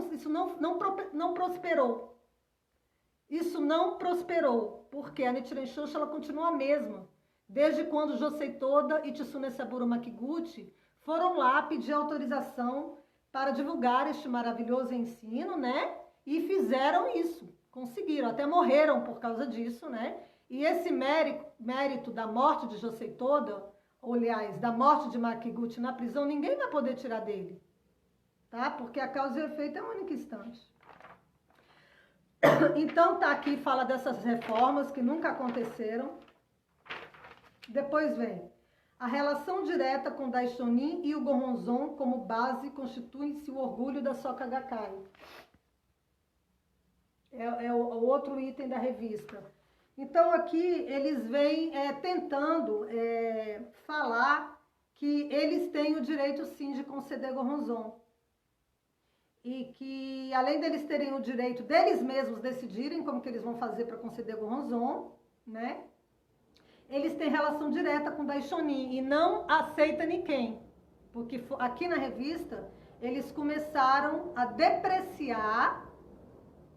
[SPEAKER 2] prosperou. Isso não prosperou, porque a Nichiren Shoshu ela continua a mesma. Desde quando Josei Toda e Tsune Saburo Makiguchi foram lá pedir autorização para divulgar este maravilhoso ensino, né? E fizeram isso, conseguiram, até morreram por causa disso, né? E esse mérito da morte de Josei Toda, ou, aliás, da morte de Makiguchi na prisão, ninguém vai poder tirar dele, tá? Porque a causa e o efeito é um único instante. Então, tá aqui, fala dessas reformas que nunca aconteceram. Depois vem a relação direta com Daishonin e o Goronzon como base constitui-se o orgulho da Soka Gakkai. É o outro item da revista. Então, aqui eles vêm tentando falar que eles têm o direito, sim, de conceder Goronzon. E que, além deles terem o direito deles mesmos decidirem como que eles vão fazer para conceder Goronzon, né? Eles têm relação direta com Daishonin e não aceita ninguém. Porque aqui na revista, eles começaram a depreciar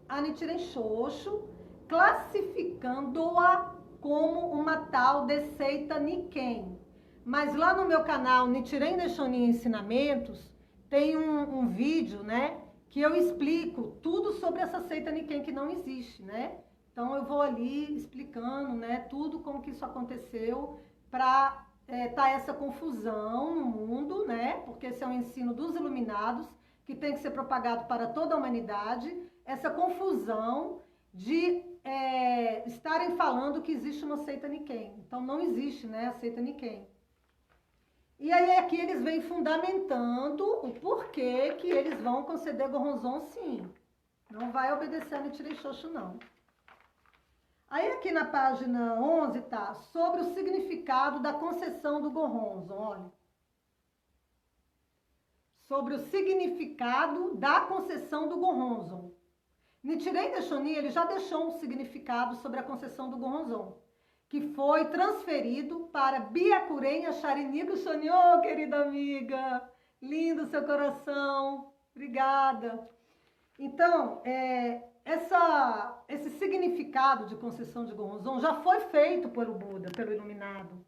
[SPEAKER 2] a Nichiren Shoshu, classificando-a como uma tal de seita Nikken. Mas lá no meu canal Nichiren Daishonin Ensinamentos, tem um vídeo, né, que eu explico tudo sobre essa seita Nikken que não existe, né? Então, eu vou ali explicando, né, tudo como que isso aconteceu para tá essa confusão no mundo, né? Porque esse é um ensino dos iluminados que tem que ser propagado para toda a humanidade. Essa confusão de estarem falando que existe uma seita Nikken. Então, não existe, né, a seita Nikken. E aí aqui eles vêm fundamentando o porquê que eles vão conceder Goronzon sim. Não vai obedecer a Nichiren Shoshu, não. Aí aqui na página 11 tá sobre o significado da concessão do Goronzon, olha. Sobre o significado da concessão do Goronzon. Nichiren Daishonin, ele já deixou um significado sobre a concessão do Goronzon, que foi transferido para Byakuren Achari Niko Shonin. Oh, querida amiga, Lindo seu coração. Obrigada. Então, esse significado de concessão de Goronzon já foi feito pelo Buda, pelo iluminado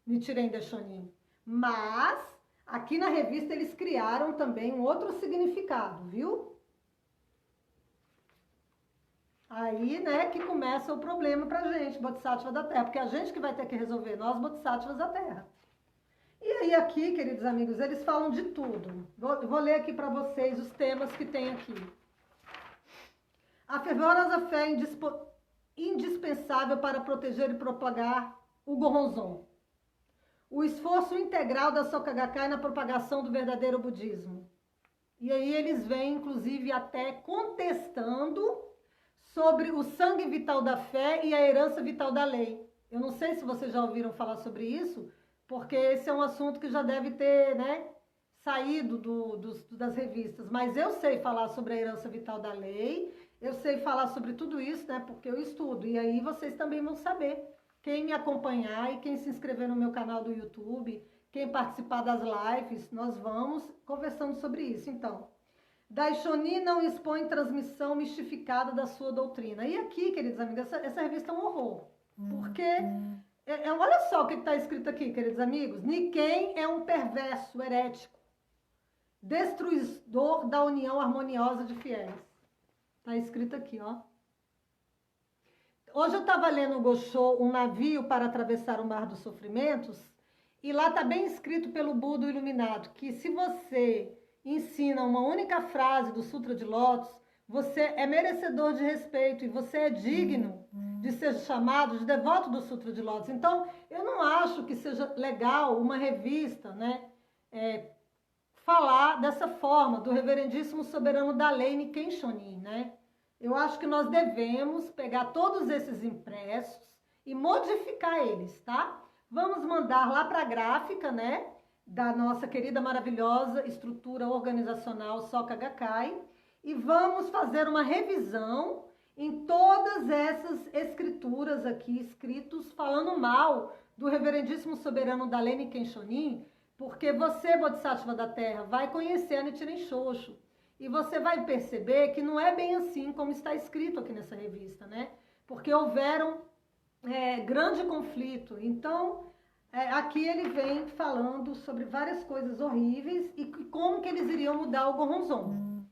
[SPEAKER 2] Nichiren Daishonin. Mas, aqui na revista, eles criaram também um outro significado, viu? Aí, né, que começa o problema pra gente, Bodhisattva da Terra, porque a gente que vai ter que resolver, nós, Bodhisattvas da Terra. E aí aqui, queridos amigos, eles falam de tudo. Vou ler aqui para vocês os temas que tem aqui. A fervorosa fé indispensável para proteger e propagar o Goronzon. O esforço integral da Soka Gakkai na propagação do verdadeiro budismo. E aí eles vêm, inclusive, até contestando sobre o sangue vital da fé e a herança vital da lei. Eu não sei se vocês já ouviram falar sobre isso, porque esse é um assunto que já deve ter, né, saído das revistas. Mas eu sei falar sobre a herança vital da lei, eu sei falar sobre tudo isso, né, porque eu estudo. E aí vocês também vão saber. Quem me acompanhar e quem se inscrever no meu canal do YouTube, quem participar das lives, nós vamos conversando sobre isso. Então, Daishonin não expõe transmissão mistificada da sua doutrina. E aqui, queridos amigos, essa revista é um horror. Porque, olha só o que está escrito aqui, queridos amigos. Niken é um perverso, herético, destruidor da união harmoniosa de fiéis. Está escrito aqui, ó. Hoje eu estava lendo o Gosho, Um Navio para Atravessar o Mar dos Sofrimentos, e lá está bem escrito pelo Buda Iluminado, que se você ensina uma única frase do Sutra de Lótus, você é merecedor de respeito e você é digno de ser chamado de devoto do Sutra de Lótus. Então, eu não acho que seja legal uma revista, né, falar dessa forma do reverendíssimo soberano da lei Niken Shonin, né? Eu acho que nós devemos pegar todos esses impressos e modificar eles, tá? Vamos mandar lá para a gráfica, né, da nossa querida, maravilhosa estrutura organizacional Soka Gakkai e vamos fazer uma revisão em todas essas escrituras aqui, escritos falando mal do reverendíssimo soberano da lei Niken Shonin, porque você, Bodhisattva da Terra, vai conhecer a Nichiren Shoshu. E você vai perceber que não é bem assim como está escrito aqui nessa revista, né? Porque houveram grande conflito. Então, aqui ele vem falando sobre várias coisas horríveis e como que eles iriam mudar o Goronzon.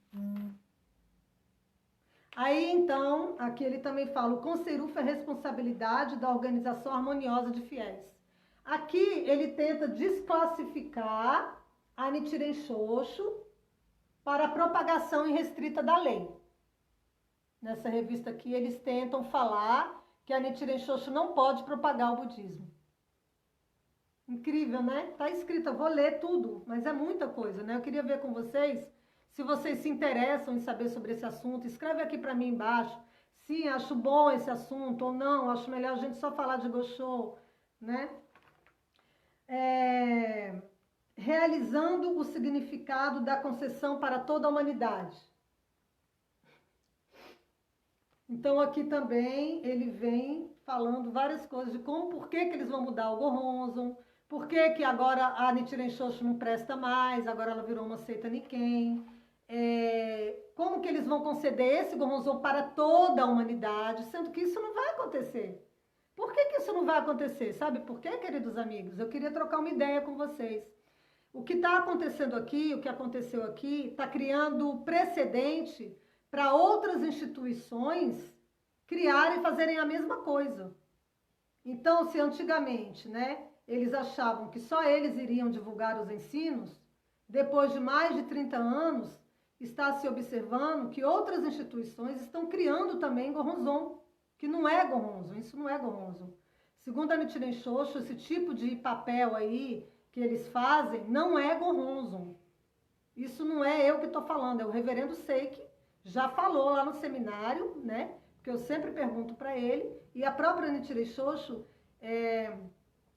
[SPEAKER 2] Aí, então, aqui ele também fala, o Conseruf é responsabilidade da organização harmoniosa de fiéis. Aqui ele tenta desclassificar a Nichiren Shoshu para a propagação irrestrita da lei. Nessa revista aqui, eles tentam falar que a Nichiren Shoshu não pode propagar o budismo. Incrível, né? Tá escrito, eu vou ler tudo, mas é muita coisa, né? Eu queria ver com vocês, se vocês se interessam em saber sobre esse assunto, escreve aqui para mim embaixo. Sim, acho bom esse assunto, ou não, acho melhor a gente só falar de Gosho, né? Realizando o significado da concessão para toda a humanidade. Então aqui também ele vem falando várias coisas de como, por que eles vão mudar o Goronzon, por que agora a Nichiren Shoshu não presta mais, agora ela virou uma seita Niken, como que eles vão conceder esse Goronzon para toda a humanidade, sendo que isso não vai acontecer. Por que isso não vai acontecer? Sabe por quê, queridos amigos? Eu queria trocar uma ideia com vocês. O que está acontecendo aqui, o que aconteceu aqui, está criando precedente para outras instituições criarem e fazerem a mesma coisa. Então, se antigamente, né, eles achavam que só eles iriam divulgar os ensinos, depois de mais de 30 anos, está se observando que outras instituições estão criando também Goronzon, que não é Goronzon, isso não é Goronzon. Segundo a Nichiren Shoshu, esse tipo de papel aí que eles fazem não é Goronzon. Isso não é eu que estou falando, é o reverendo Seiki, já falou lá no seminário, né? Que eu sempre pergunto para ele, e a própria Nichiren Shoshu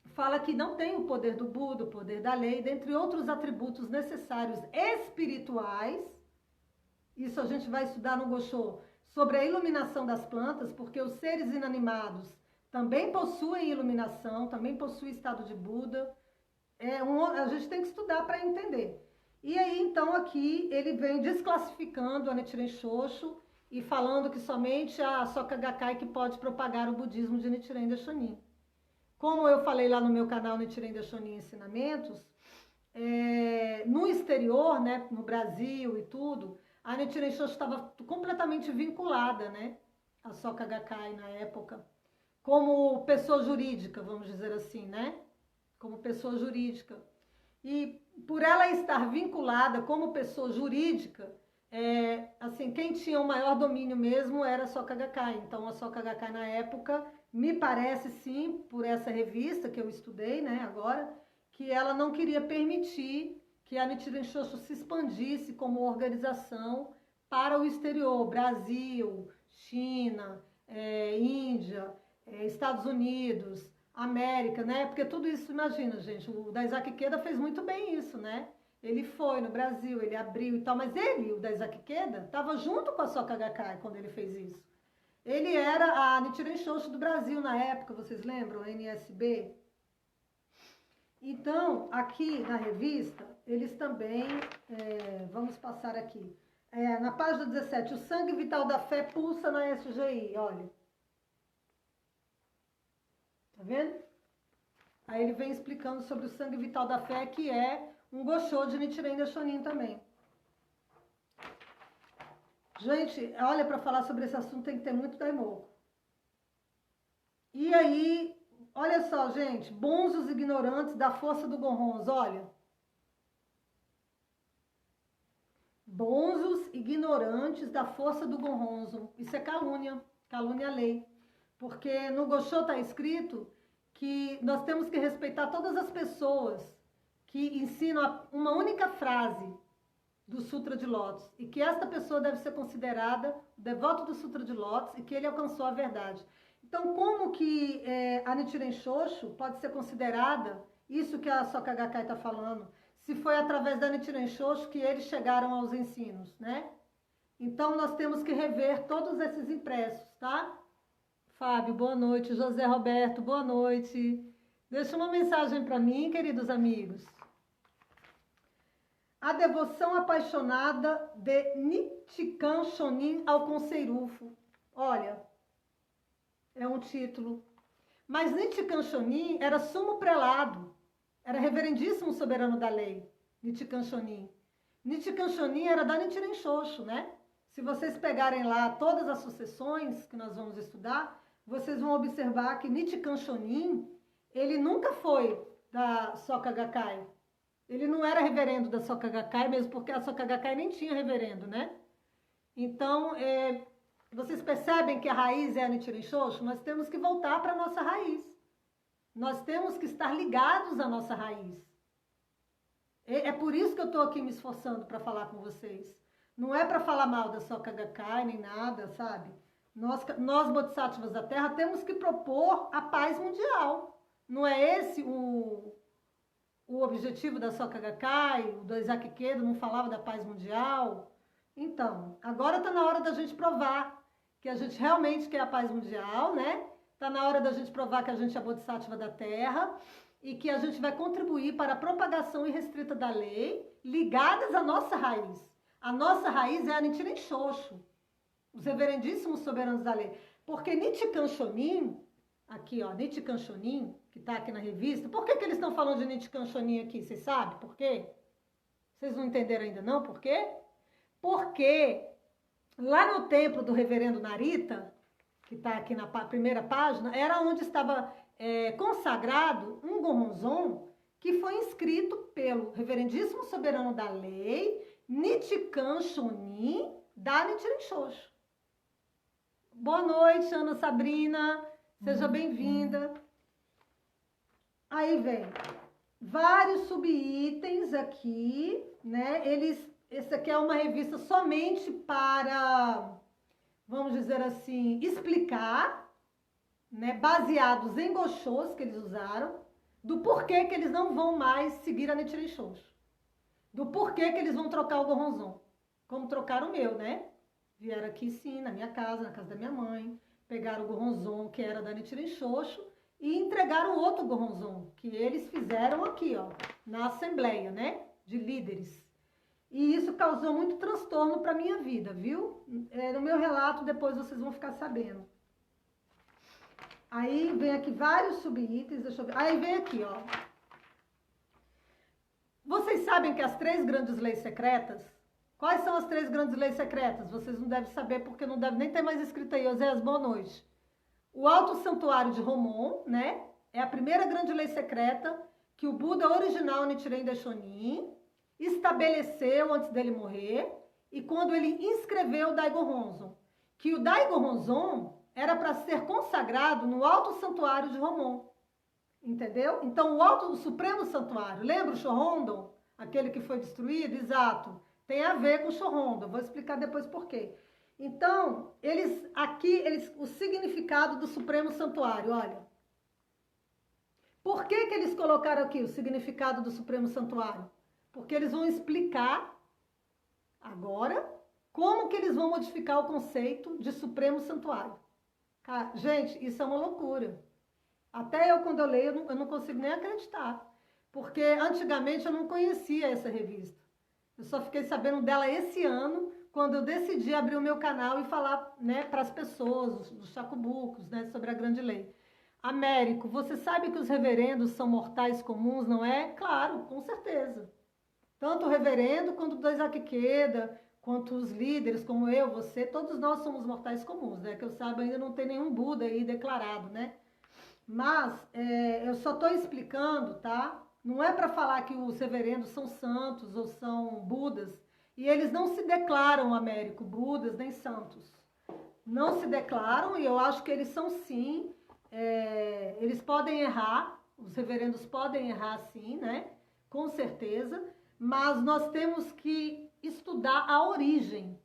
[SPEAKER 2] fala que não tem o poder do Buda, o poder da lei, dentre outros atributos necessários espirituais. Isso a gente vai estudar no Gosho, sobre a iluminação das plantas, porque os seres inanimados também possuem iluminação, também possuem estado de Buda. A gente tem que estudar para entender. E aí, então, aqui ele vem desclassificando a Nichiren Shoshu e falando que somente a Soka Gakkai que pode propagar o budismo de Nichiren Daishonin. Como eu falei lá no meu canal Nichiren Daishonin Ensinamentos, no exterior, né, no Brasil e tudo, a Nichiren Shoshu estava completamente vinculada, né, a Soka Gakkai na época, como pessoa jurídica, vamos dizer assim, né, como pessoa jurídica. E por ela estar vinculada como pessoa jurídica, assim, quem tinha o maior domínio mesmo era a Soka Gakkai. Então, a Soka Gakkai na época, me parece sim, por essa revista que eu estudei, né, agora, que ela não queria permitir que a Nichiren Shoshu se expandisse como organização para o exterior, Brasil, China, Índia, Estados Unidos, América, né? Porque tudo isso, imagina, gente, o Daisaki Ikeda fez muito bem isso, né? Ele foi no Brasil, ele abriu e tal, mas ele, o Daisaki Ikeda, estava junto com a Soka Gakkai quando ele fez isso. Ele era a Nichiren Shoshu do Brasil na época, vocês lembram? A NSB. Então, aqui na revista, eles também, vamos passar aqui, na página 17, o sangue vital da fé pulsa na SGI, olha. Tá vendo? Aí ele vem explicando sobre o sangue vital da fé, que é um Gosho de Nichiren Daishonin também. Gente, olha, para falar sobre esse assunto tem que ter muito daimoku. E aí, olha só, gente, bonzos ignorantes da força do Gohonzo, olha. Bonzos ignorantes da força do Gohonzo. Isso é calúnia, calúnia à lei. Porque no Gosho está escrito que nós temos que respeitar todas as pessoas que ensinam uma única frase do Sutra de Lótus e que esta pessoa deve ser considerada devoto do Sutra de Lótus e que ele alcançou a verdade. Então, como que a Nichiren Shoshu pode ser considerada isso que a Soka Gakkai está falando, se foi através da Nichiren Shoshu que eles chegaram aos ensinos, né? Então, nós temos que rever todos esses impressos, tá? Fábio, boa noite. José Roberto, boa noite. Deixa uma mensagem para mim, queridos amigos. A devoção apaixonada de Nichikan Shonin ao Conceirufo. Olha, é um título. Mas Nichikan Shonin era sumo prelado, era reverendíssimo soberano da lei, Nichikan Shonin. Nichikan Shonin era da Nichiren Shoshu, né? Se vocês pegarem lá todas as sucessões que nós vamos estudar, vocês vão observar que Nichikan Shonin, ele nunca foi da Soka Gakkai. Ele não era reverendo da Soka Gakkai, mesmo porque a Soka Gakkai nem tinha reverendo, né? Então, vocês percebem que a raiz é a Nichiren Shoshu? Nós temos que voltar para a nossa raiz. Nós temos que estar ligados à nossa raiz. É por isso que eu estou aqui me esforçando para falar com vocês. Não é para falar mal da Soka Gakkai, nem nada, sabe? Nós, Bodhisattvas da Terra, temos que propor a paz mundial. Não é esse o objetivo da Soka Gakkai? O Daisaki Ikeda não falava da paz mundial? Então, agora está na hora da gente provar que a gente realmente quer a paz mundial, né? Está na hora da gente provar que a gente é Bodhisattva da Terra e que a gente vai contribuir para a propagação irrestrita da lei ligadas à nossa raiz. A nossa raiz é a Nichiren Shoshu, os reverendíssimos soberanos da lei. Porque Nichikan Shonin, aqui ó, Nichikan Shonin, que está aqui na revista, por que eles estão falando de Nichikan Shonin aqui? Vocês sabem por quê? Vocês não entenderam ainda não por quê? Porque lá no templo do reverendo Narita, que está aqui na primeira página, era onde estava consagrado um Gohonzon que foi inscrito pelo reverendíssimo soberano da lei, Nichikan Shonin, da Nichiren Shoshu. Boa noite, Ana Sabrina, seja bem-vinda. Aí vem vários subitens aqui, né? Esse aqui é uma revista somente para, vamos dizer assim, explicar, né, baseados em Goshos que eles usaram, do porquê que eles não vão mais seguir a Nichiren Shoshu, do porquê que eles vão trocar o Gohonzon, como trocaram o meu, né? Vieram aqui sim, na minha casa, na casa da minha mãe, pegaram o Gohonzon que era da Nichiren Shoshu e entregaram outro Gohonzon que eles fizeram aqui, ó, na assembleia, né, de líderes. E isso causou muito transtorno para minha vida, viu? No meu relato, depois vocês vão ficar sabendo. Aí vem aqui vários subitens, deixa eu ver. Aí vem aqui, ó. Vocês sabem que as 3 grandes leis secretas, quais são as 3 grandes leis secretas? Vocês não devem saber, porque não deve nem ter mais escrito aí. Oséias, boa noite. O Alto Santuário de Romon, né? É a primeira grande lei secreta que o Buda original Nichiren Daishonin estabeleceu antes dele morrer, e quando ele inscreveu o Daigo Honzon, que o Daigo Honzon era para ser consagrado no Alto Santuário de Romon, entendeu? Então o Supremo Santuário, lembra o Shorondon, aquele que foi destruído? Exato, tem a ver com o Shorondon, vou explicar depois por quê. Então, o significado do Supremo Santuário, olha. Por que eles colocaram aqui o significado do Supremo Santuário? Porque eles vão explicar agora como que eles vão modificar o conceito de Supremo Santuário. Gente, isso é uma loucura. Até eu, quando eu leio, eu não consigo nem acreditar. Porque antigamente eu não conhecia essa revista. Eu só fiquei sabendo dela esse ano, quando eu decidi abrir o meu canal e falar, né, para as pessoas, os chacubucos, né, sobre a grande lei. Américo, você sabe que os reverendos são mortais comuns, não é? Claro, com certeza. Tanto o reverendo quanto o Daisaku Ikeda, quanto os líderes, como eu, você, todos nós somos mortais comuns, né? Que eu saiba, ainda não tem nenhum Buda aí declarado, né? Mas eu só estou explicando, tá? Não é para falar que os reverendos são santos ou são Budas, e eles não se declaram, Américo, Budas nem santos. Não se declaram, e eu acho que eles são sim, eles podem errar, os reverendos podem errar sim, né? Com certeza. Mas nós temos que estudar a origem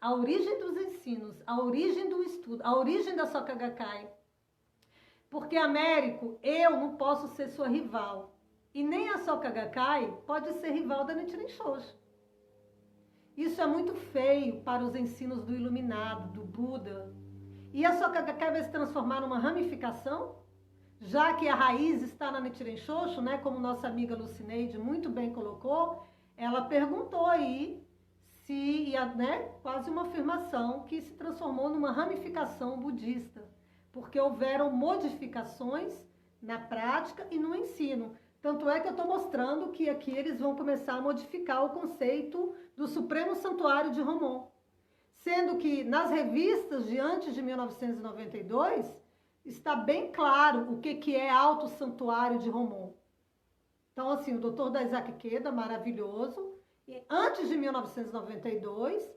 [SPEAKER 2] dos ensinos, a origem do estudo, a origem da Soka Gakkai. Porque, Américo, eu não posso ser sua rival. E nem a Soka Gakkai pode ser rival da Nichiren Shoshu. Isso é muito feio para os ensinos do Iluminado, do Buda. E a Soka Gakkai vai se transformar numa ramificação? Já que a raiz está na Nichiren Shoshu, né, como nossa amiga Lucineide muito bem colocou, ela perguntou aí se, né, quase uma afirmação que se transformou numa ramificação budista, porque houveram modificações na prática e no ensino. Tanto é que eu estou mostrando que aqui eles vão começar a modificar o conceito do Supremo Santuário de Romon, sendo que nas revistas de antes de 1992, está bem claro o que é Alto Santuário de Romon. Então, assim, o Dr. Daisaku Ikeda, maravilhoso, e antes de 1992,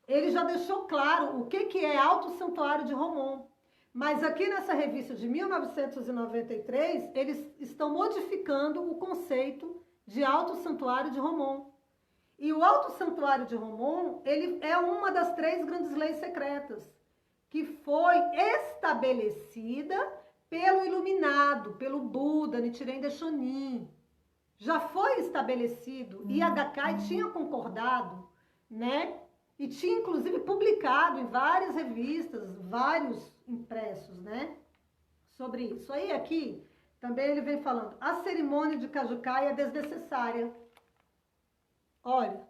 [SPEAKER 2] ele já deixou claro o que é Alto Santuário de Romon. Mas aqui nessa revista de 1993, eles estão modificando o conceito de Alto Santuário de Romon. E o Alto Santuário de Romon, ele é uma das 3 grandes leis secretas, que foi estabelecida pelo Iluminado, pelo Buda, Nichiren Daishonin. Já foi estabelecido, e a Gakkai tinha concordado, né? E tinha, inclusive, publicado em várias revistas, vários impressos, né? Sobre isso. Aí, aqui, também ele vem falando, a cerimônia de Kajukai é desnecessária. Olha,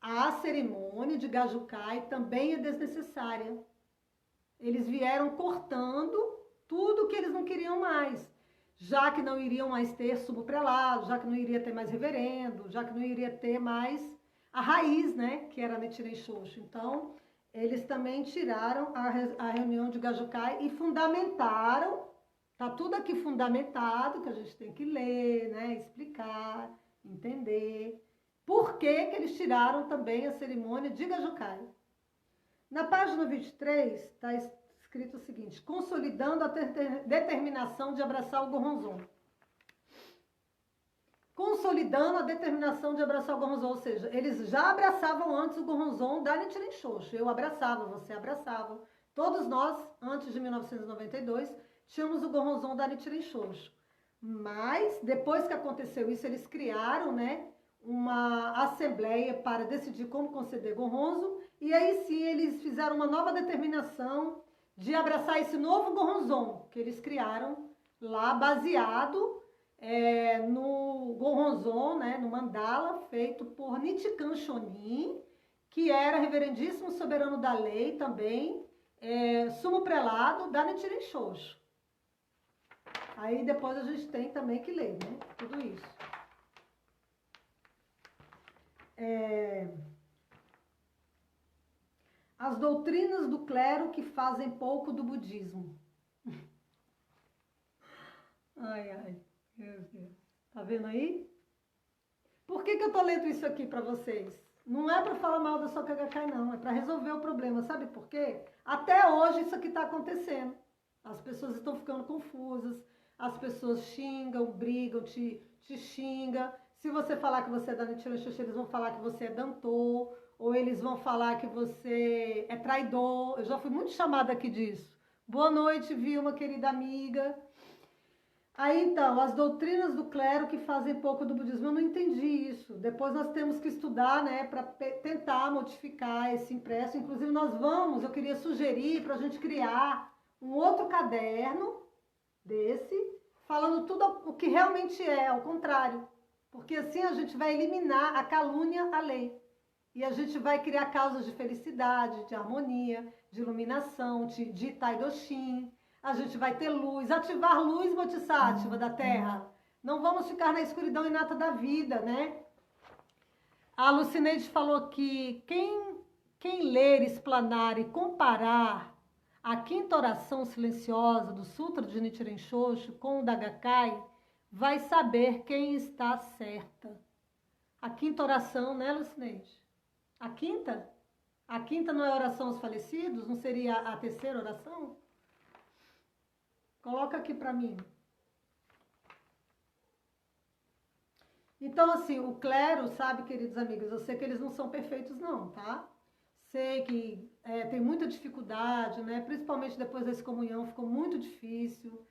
[SPEAKER 2] a cerimônia de Gajukai também é desnecessária. Eles vieram cortando tudo que eles não queriam mais, já que não iriam mais ter subprelado, já que não iria ter mais reverendo, já que não iria ter mais a raiz, né, que era a Nichiren Shoshu. Então, eles também tiraram a reunião de Gajukai e fundamentaram, tá tudo aqui fundamentado, que a gente tem que ler, né, explicar, entender. Por que eles tiraram também a cerimônia de Gajukai? Na página 23 está escrito o seguinte, consolidando a determinação de abraçar o Goronzon. Consolidando a determinação de abraçar o Goronzon, ou seja, eles já abraçavam antes o Goronzon da Nichiren Shoshu. Eu abraçava, você abraçava. Todos nós, antes de 1992, tínhamos o Goronzon da Nichiren Shoshu. Mas, depois que aconteceu isso, eles criaram, né, uma assembleia para decidir como conceder Goronzo, e aí sim eles fizeram uma nova determinação de abraçar esse novo Goronzon que eles criaram lá, baseado no Goronzon, né, no mandala feito por Nichikan Shonin, que era reverendíssimo soberano da lei também, sumo prelado da Nichiren Shoshu. Aí depois a gente tem também que ler, né, tudo isso. As doutrinas do clero que fazem pouco do budismo. Ai, ai, meu Deus. Tá vendo aí? Por que eu tô lendo isso aqui para vocês? Não é para falar mal da Soka Gakkai, não. É para resolver o problema. Sabe por quê? Até hoje isso aqui tá acontecendo. As pessoas estão ficando confusas. As pessoas xingam, brigam, te xingam. Se você falar que você é da Nichiren Shoshu, eles vão falar que você é Danto. Ou eles vão falar que você é traidor. Eu já fui muito chamada aqui disso. Boa noite, Vilma, querida amiga. Aí, então, as doutrinas do clero que fazem pouco do budismo, eu não entendi isso. Depois nós temos que estudar, né, para tentar modificar esse impresso. Inclusive, eu queria sugerir para a gente criar um outro caderno desse, falando tudo o que realmente é, ao contrário. Porque assim a gente vai eliminar a calúnia à lei. E a gente vai criar causas de felicidade, de harmonia, de iluminação, de Taidoshin. A gente vai ter luz, ativar luz bodhisattva da Terra. Não vamos ficar na escuridão inata da vida, né? A Lucineide falou que quem ler, explanar e comparar a quinta oração silenciosa do Sutra de Nichiren Shoshu com o da Gakkai vai saber quem está certa. A quinta oração, né, Lucineide? A quinta? A quinta não é oração aos falecidos? Não seria a terceira oração? Coloca aqui para mim. Então, assim, o clero, sabe, queridos amigos, eu sei que eles não são perfeitos não, tá? Sei que tem muita dificuldade, né? Principalmente depois da excomunhão, ficou muito difícil.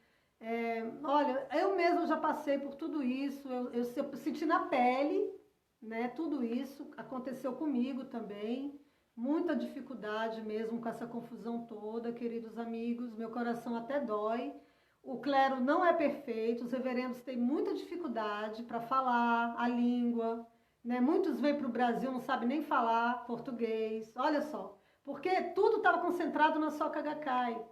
[SPEAKER 2] Olha, eu mesma já passei por tudo isso, eu senti na pele, né? Tudo isso aconteceu comigo também. Muita dificuldade mesmo com essa confusão toda, queridos amigos, meu coração até dói. O clero não é perfeito, os reverendos têm muita dificuldade para falar a língua, né? Muitos vêm para o Brasil, não sabem nem falar português, olha só, porque tudo estava concentrado na Soka Gakkai.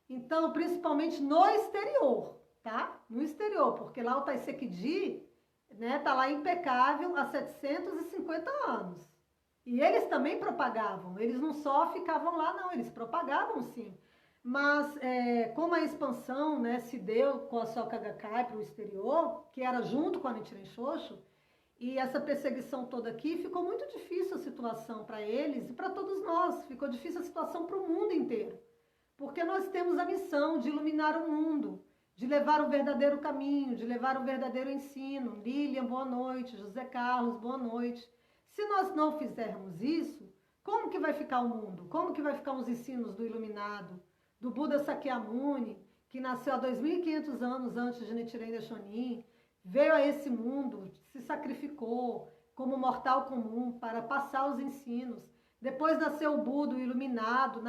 [SPEAKER 2] Então, principalmente no exterior, tá? No exterior, porque lá o Taiseki-ji, né, tá lá impecável há 750 anos. E eles também propagavam, eles não só ficavam lá, não, eles propagavam sim. Mas como a expansão, né, se deu com a Soka Gakkai para o exterior, que era junto com a Nichiren Shoshu, e essa perseguição toda aqui, ficou muito difícil a situação para eles e para todos nós. Ficou difícil a situação para o mundo inteiro. Porque nós temos a missão de iluminar o mundo, de levar o verdadeiro caminho, de levar o verdadeiro ensino. Lilian, boa noite. José Carlos, boa noite. Se nós não fizermos isso, como que vai ficar o mundo? Como que vai ficar os ensinos do iluminado? Do Buda Sakyamuni, que nasceu há 2.500 anos antes de Nichiren Daishonin, veio a esse mundo, se sacrificou como mortal comum para passar os ensinos. Depois nasceu o Buda, o iluminado,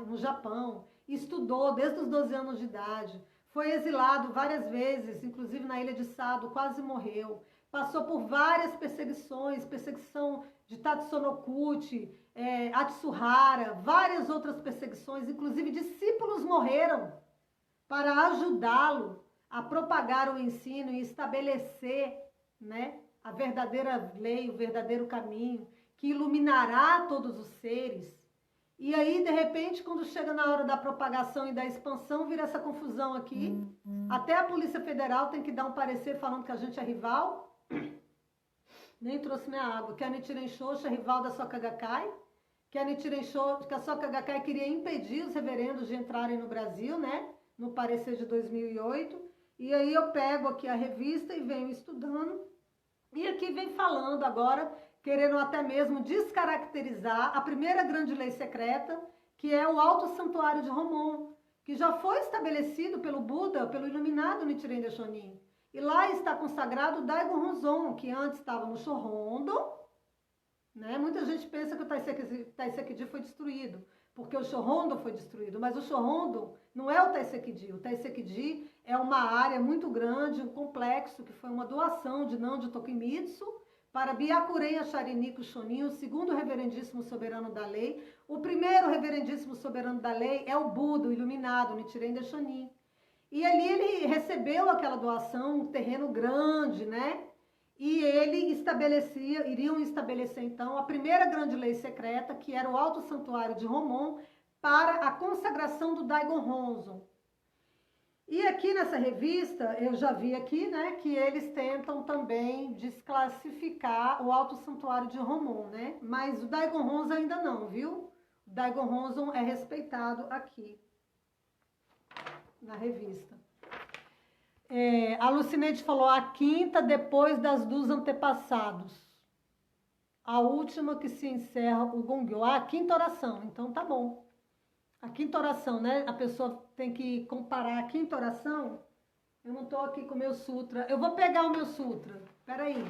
[SPEAKER 2] no Japão, estudou desde os 12 anos de idade, foi exilado várias vezes, inclusive na ilha de Sado, quase morreu. Passou por várias perseguições, perseguição de Tatsunokuchi, Atsuhara, várias outras perseguições, inclusive discípulos morreram para ajudá-lo a propagar o ensino e estabelecer, né, a verdadeira lei, o verdadeiro caminho, que iluminará todos os seres. E aí, de repente, quando chega na hora da propagação e da expansão, vira essa confusão aqui. Até a Polícia Federal tem que dar um parecer falando que a gente é rival. Nem trouxe minha água. Que a Nichiren Shoshu é rival da Soka Gakkai. Que a Soka Gakkai queria impedir os reverendos de entrarem no Brasil, né? No parecer de 2008. E aí eu pego aqui a revista e venho estudando. E aqui vem falando agora, querendo até mesmo descaracterizar a primeira grande lei secreta, que é o Alto Santuário de Homon, que já foi estabelecido pelo Buda, pelo iluminado Nichiren Daishonin. E lá está consagrado o Daigon Honzon, que antes estava no Shōhondo, né? Muita gente pensa que o Taiseki-ji foi destruído, porque o Shorondo foi destruído, mas o Shorondo não é o Taisekiji. O Taisekiji é uma área muito grande, um complexo, que foi uma doação de Nandi Tokimitsu para Byakuren Acharinico Shonin, o segundo reverendíssimo soberano da lei. O primeiro reverendíssimo soberano da lei é o Buda, o iluminado, Nichiren Daishonin. E ali ele recebeu aquela doação, um terreno grande, né? E iriam estabelecer então a primeira grande lei secreta, que era o Alto Santuário de Homon, para a consagração do Daigon Honzon. E aqui nessa revista, eu já vi aqui, né, que eles tentam também desclassificar o Alto Santuário de Homon, né? Mas o Daigon Honzon ainda não, viu? O Daigon Honzon é respeitado aqui na revista. A Lucineide falou a quinta depois das dos antepassados. A última que se encerra o Gongyo. A quinta oração, então tá bom. A quinta oração, né? A pessoa tem que comparar a quinta oração. Eu não tô aqui com o meu sutra. Eu vou pegar o meu sutra. Peraí.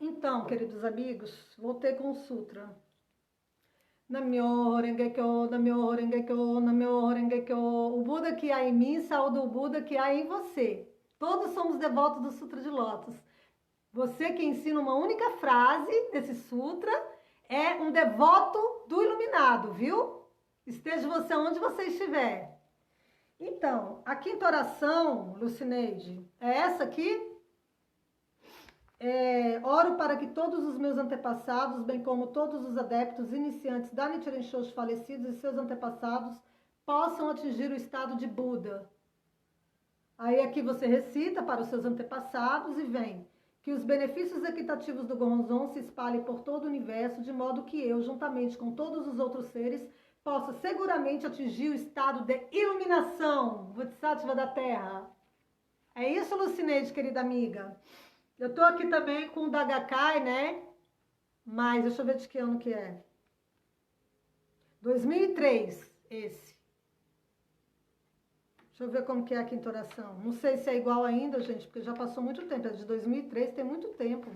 [SPEAKER 2] Então, queridos amigos, voltei com o sutra. Namyo Renge Kyo, Namyo Renge Kyo, Namyo Renge Kyo. O Buda que há em mim saúda o Buda que há em você. Todos somos devotos do Sutra de Lótus. Você que ensina uma única frase desse sutra é um devoto do iluminado, viu? Esteja você onde você estiver. Então, a quinta oração, Lucineide, é essa aqui? Oro para que todos os meus antepassados, bem como todos os adeptos iniciantes da Nichiren Shoshu falecidos e seus antepassados, possam atingir o estado de Buda. Aí aqui você recita para os seus antepassados e vem que os benefícios equitativos do Gohonzon se espalhem por todo o universo, de modo que eu, juntamente com todos os outros seres, possa seguramente atingir o estado de iluminação, Bodhisattva da Terra. É isso, Lucineide, querida amiga? Eu tô aqui também com o da Gakkai, né? Mas deixa eu ver de que ano que é. 2003, esse. Deixa eu ver como que é a quinta oração. Não sei se é igual ainda, gente, porque já passou muito tempo. É de 2003, tem muito tempo.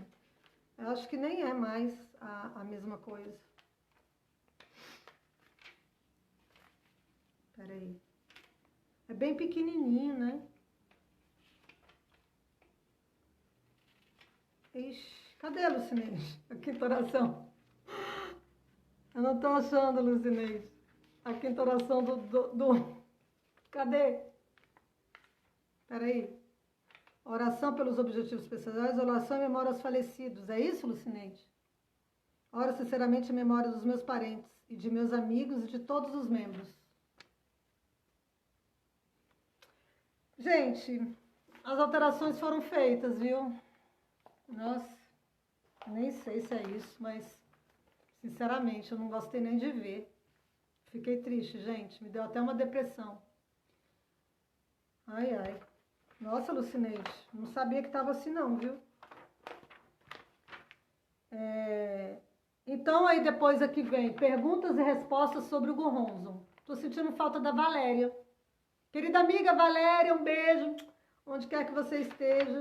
[SPEAKER 2] Eu acho que nem é mais a mesma coisa. Peraí. É bem pequenininho, né? Ixi, cadê a Lucineide? A quinta oração. Eu não tô achando, Lucineide. A quinta oração do... Cadê? Peraí. Oração pelos objetivos pessoais, oração em memória aos falecidos. É isso, Lucineide? Oro sinceramente em memória dos meus parentes e de meus amigos e de todos os membros. Gente, as alterações foram feitas, viu? Nossa, nem sei se é isso, mas sinceramente eu não gostei nem de ver. Fiquei triste, gente, me deu até uma depressão. Ai, ai. Nossa, Lucineide, não sabia que estava assim não, viu? Então aí depois aqui vem perguntas e respostas sobre o Gohonzon. Tô sentindo falta da Valéria. Querida amiga Valéria, um beijo, onde quer que você esteja.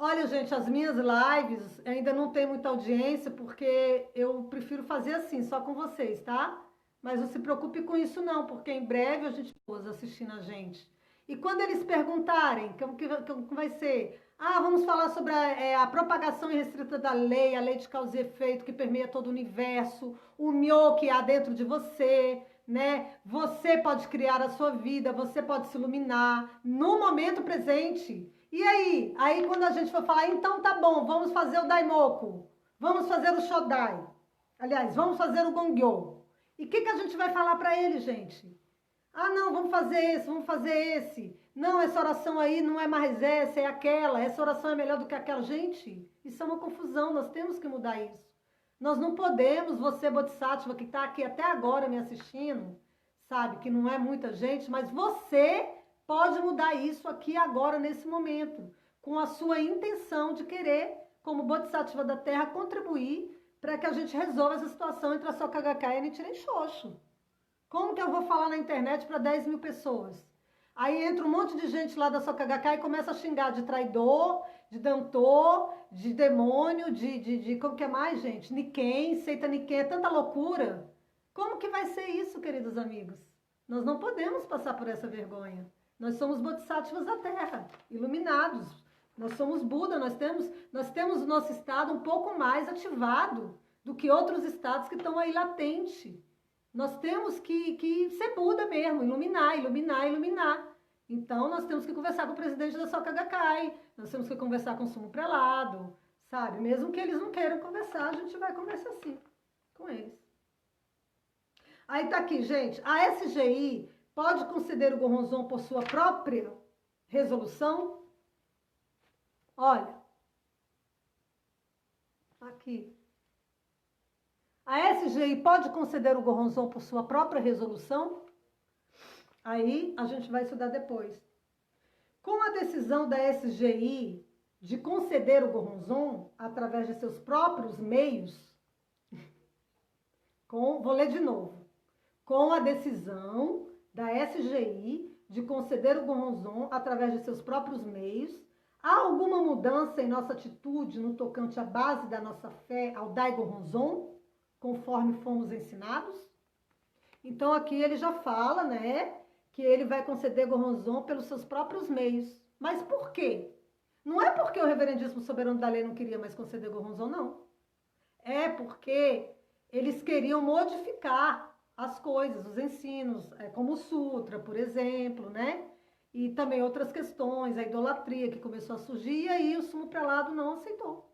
[SPEAKER 2] Olha, gente, as minhas lives ainda não tem muita audiência, porque eu prefiro fazer assim, só com vocês, tá? Mas não se preocupe com isso não, porque em breve a gente vai assistindo a gente. E quando eles perguntarem, como vai ser? Ah, vamos falar sobre a propagação irrestrita da lei, a lei de causa e efeito que permeia todo o universo, o Myo que há dentro de você, né? Você pode criar a sua vida, você pode se iluminar no momento presente. E aí? Aí quando a gente for falar, então tá bom, vamos fazer o Daimoku, vamos fazer o Shodai, aliás, vamos fazer o Gongyo. E o que a gente vai falar para ele, gente? Ah, não, vamos fazer esse, vamos fazer esse. Não, essa oração aí não é mais essa, é aquela. Essa oração é melhor do que aquela. Gente, isso é uma confusão, nós temos que mudar isso. Nós não podemos, você, Bodhisattva, que está aqui até agora me assistindo, sabe, que não é muita gente, mas você pode mudar isso aqui agora, nesse momento, com a sua intenção de querer, como Bodhisattva da Terra, contribuir para que a gente resolva essa situação entre a Soka Gakkai e a Nichiren Shoshu. Como que eu vou falar na internet para 10 mil pessoas? Aí entra um monte de gente lá da Soka Gakkai e começa a xingar de traidor, de dantor, de demônio, de como que é mais, gente? Niken, seita Niken, é tanta loucura. Como que vai ser isso, queridos amigos? Nós não podemos passar por essa vergonha. Nós somos bodhisattvas da Terra, iluminados. Nós somos Buda, nós temos o nosso estado um pouco mais ativado do que outros estados que estão aí latente. Nós temos que ser Buda mesmo, iluminar. Então, nós temos que conversar com o presidente da Soka Gakkai, nós temos que conversar com o sumo prelado, sabe? Mesmo que eles não queiram conversar, a gente vai conversar sim com eles. Aí tá aqui, gente, a SGI pode conceder o Goronzon por sua própria resolução? Olha, aqui. A SGI pode conceder o Goronzon por sua própria resolução? Aí a gente vai estudar depois. Com a decisão da SGI de conceder o Goronzon através de seus próprios meios, vou ler de novo. Com a decisão da SGI de conceder o Goronzon através de seus próprios meios, há alguma mudança em nossa atitude no tocante à base da nossa fé ao Dai Goronzon, conforme fomos ensinados? Então aqui ele já fala, né, que ele vai conceder Goronzon pelos seus próprios meios. Mas por quê? Não é porque o reverendíssimo soberano da lei não queria mais conceder Goronzon, não. É porque eles queriam modificar as coisas, os ensinos, como o Sutra, por exemplo, né? E também outras questões, a idolatria que começou a surgir, e aí o sumo prelado não aceitou.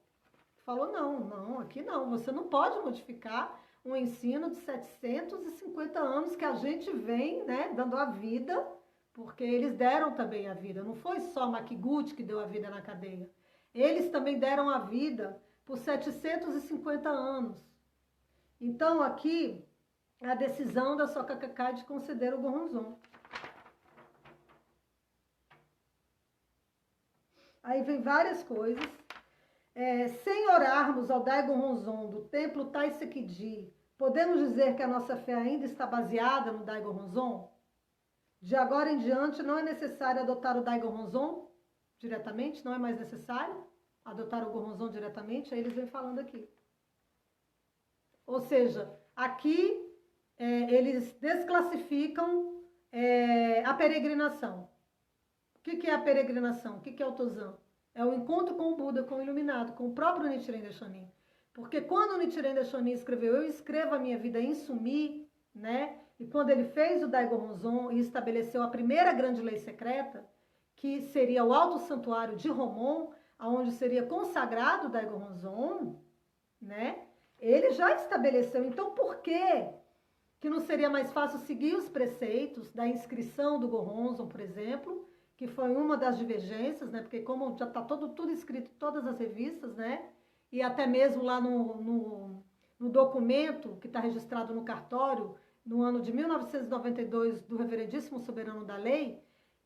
[SPEAKER 2] Falou, não, aqui não, você não pode modificar um ensino de 750 anos que a gente vem, né, dando a vida, porque eles deram também a vida. Não foi só Makiguchi que deu a vida na cadeia. Eles também deram a vida por 750 anos. Então, aqui, a decisão da Soka Gakkai de conceder o Goronzon. Aí vem várias coisas. Sem orarmos ao Dai Goronzon do templo Taisekiji, podemos dizer que a nossa fé ainda está baseada no Dai Goronzon? De agora em diante, não é necessário adotar o Dai Goronzon diretamente? Não é mais necessário adotar o Goronzon diretamente? Aí eles vêm falando aqui. Ou seja, aqui eles desclassificam a peregrinação. O que é a peregrinação? O que é o Tozan? É o encontro com o Buda, com o iluminado, com o próprio Nichiren Daishonin. Porque quando o Nichiren Daishonin escreveu Eu escrevo a minha vida em Sumi, né? E quando ele fez o Dai Goronzon e estabeleceu a primeira grande lei secreta, que seria o Alto Santuário de Romon, onde seria consagrado o Dai Goronzon, né? Ele já estabeleceu. Então, por que não seria mais fácil seguir os preceitos da inscrição do Goronzon, por exemplo, que foi uma das divergências, né? Porque como já está tudo escrito em todas as revistas, né? E até mesmo lá no documento que está registrado no cartório, no ano de 1992, do Reverendíssimo Soberano da Lei,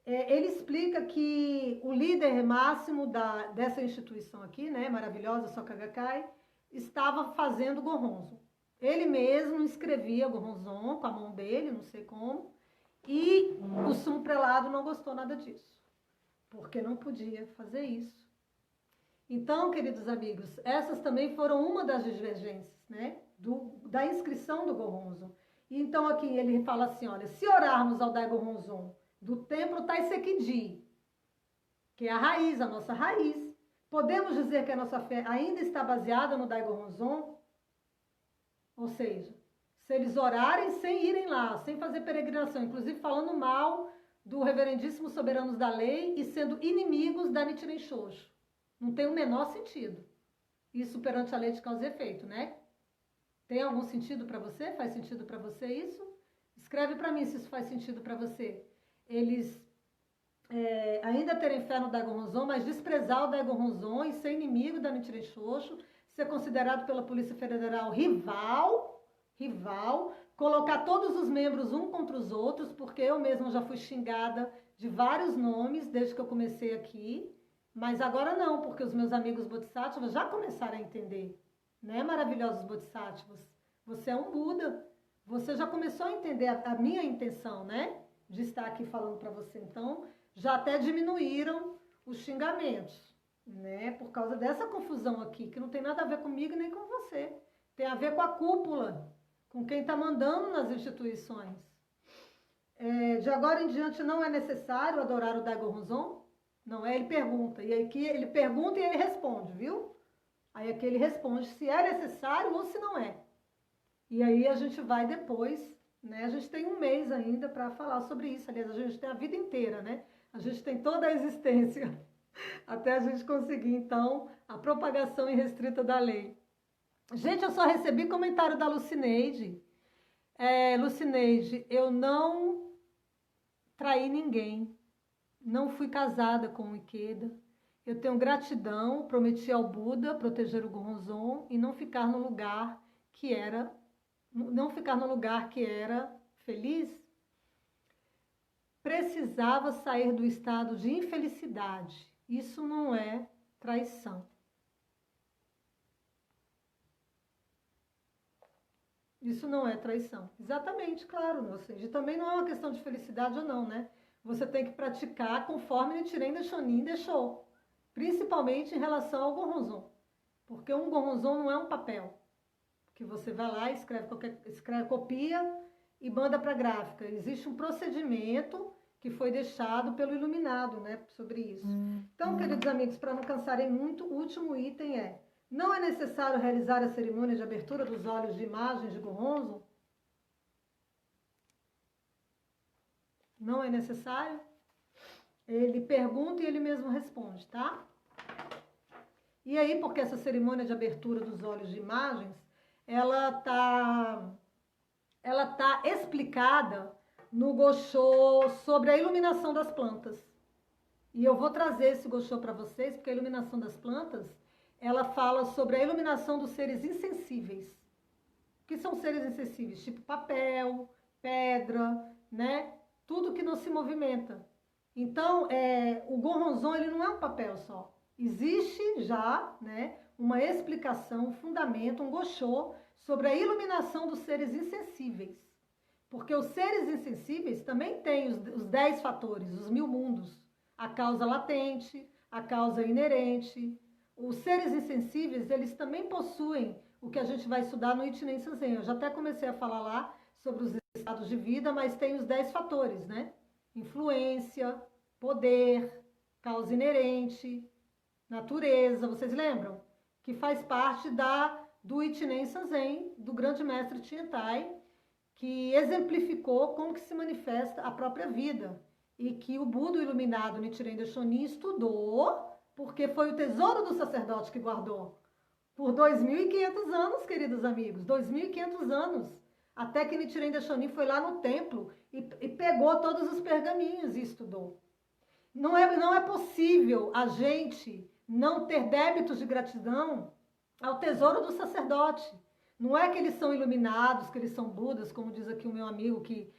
[SPEAKER 2] ele explica que o líder máximo dessa instituição aqui, né? Maravilhosa, Soka Gakkai, estava fazendo Goronzon. Ele mesmo escrevia Goronzon com a mão dele, não sei como, e o sumo prelado não gostou nada disso, porque não podia fazer isso. Então, queridos amigos, essas também foram uma das divergências, né, da inscrição do Goronzon. E então aqui ele fala assim, olha, se orarmos ao Dai Goronzon do templo Taisekiji, que é a raiz, a nossa raiz, podemos dizer que a nossa fé ainda está baseada no Dai Goronzon? Ou seja, se eles orarem sem irem lá, sem fazer peregrinação, inclusive falando mal do Reverendíssimo Soberanos da Lei e sendo inimigos da Nichiren Shoshu. Não tem o menor sentido. Isso perante a lei de causa e efeito, né? Tem algum sentido para você? Faz sentido para você isso? Escreve para mim se isso faz sentido para você. Eles ainda terem fé no Dai Goronzon, mas desprezar o Dai Goronzon e ser inimigo da Nichiren Shoshu, ser considerado pela Polícia Federal rival, colocar todos os membros um contra os outros, porque eu mesma já fui xingada de vários nomes desde que eu comecei aqui, mas agora não, porque os meus amigos bodhisattvas já começaram a entender, né, maravilhosos bodhisattvas? Você é um Buda. Você já começou a entender a minha intenção, né? De estar aqui falando para você. Então, já até diminuíram os xingamentos, né? Por causa dessa confusão aqui, que não tem nada a ver comigo nem com você. Tem a ver com a cúpula, com quem está mandando nas instituições. De agora em diante não é necessário adorar o Daigo Honzon? Não é? Ele pergunta. E aqui ele pergunta e ele responde, viu? Aí aqui ele responde se é necessário ou se não é. E aí a gente vai depois, né? A gente tem um mês ainda para falar sobre isso. Aliás, a gente tem a vida inteira, né? A gente tem toda a existência até a gente conseguir, então, a propagação irrestrita da lei. Gente, eu só recebi comentário da Lucineide. Lucineide, eu não traí ninguém. Não fui casada com o Ikeda. Eu tenho gratidão, prometi ao Buda proteger o Goronzon e não ficar no lugar que era feliz. Precisava sair do estado de infelicidade. Isso não é traição. Isso não é traição. Exatamente, claro. Ou seja, também não é uma questão de felicidade ou não, né? Você tem que praticar conforme Nichiren Daishonin deixou. Principalmente em relação ao Goronzon. Porque um Goronzon não é um papel. Que você vai lá, escreve, copia e manda para a gráfica. Existe um procedimento que foi deixado pelo iluminado, né? Sobre isso. Então, queridos amigos, para não cansarem muito, o último item é: não é necessário realizar a cerimônia de abertura dos olhos de imagens de Goronzon? Não é necessário? Ele pergunta e ele mesmo responde, tá? E aí, porque essa cerimônia de abertura dos olhos de imagens, ela tá explicada no Gosho sobre a iluminação das plantas. E eu vou trazer esse Gosho para vocês, porque a iluminação das plantas, ela fala sobre a iluminação dos seres insensíveis. O que são seres insensíveis? Tipo papel, pedra, né? Tudo que não se movimenta. Então, o Goronzon, ele não é um papel só. Existe já, né, uma explicação, um fundamento, um Gosho sobre a iluminação dos seres insensíveis. Porque os seres insensíveis também têm os 10 fatores, os 1000 mundos. A causa latente, a causa inerente. Os seres insensíveis, eles também possuem o que a gente vai estudar no Ichinen Sanzen. Eu já até comecei a falar lá sobre os estados de vida, mas tem os 10 fatores, né? Influência, poder, causa inerente, natureza, vocês lembram? Que faz parte do Ichinen Sanzen, do grande mestre Tiantai, que exemplificou como que se manifesta a própria vida e que o Buda iluminado Nichiren Daishonin estudou, porque foi o tesouro do sacerdote que guardou por 2.500 anos, queridos amigos, 2.500 anos, até que Nichiren Daishonin foi lá no templo e pegou todos os pergaminhos e estudou. Não é possível a gente não ter débitos de gratidão ao tesouro do sacerdote. Não é que eles são iluminados, que eles são Budas, como diz aqui o meu amigo, que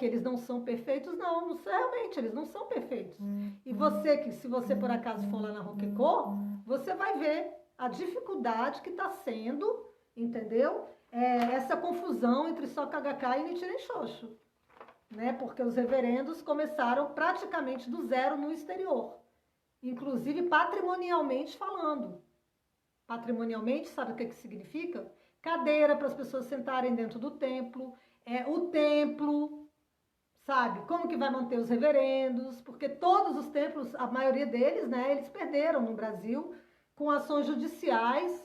[SPEAKER 2] eles não são perfeitos. Não, realmente, eles não são perfeitos. E se você por acaso for lá na Roquecô, você vai ver a dificuldade que está sendo, entendeu? Essa confusão entre Soka Gakkai e Nichiren Shoshu. Né? Porque os reverendos começaram praticamente do zero no exterior. Inclusive patrimonialmente falando. Patrimonialmente, sabe o que significa? Cadeira para as pessoas sentarem dentro do templo, o templo, sabe? Como que vai manter os reverendos? Porque todos os templos, a maioria deles, né, eles perderam no Brasil com ações judiciais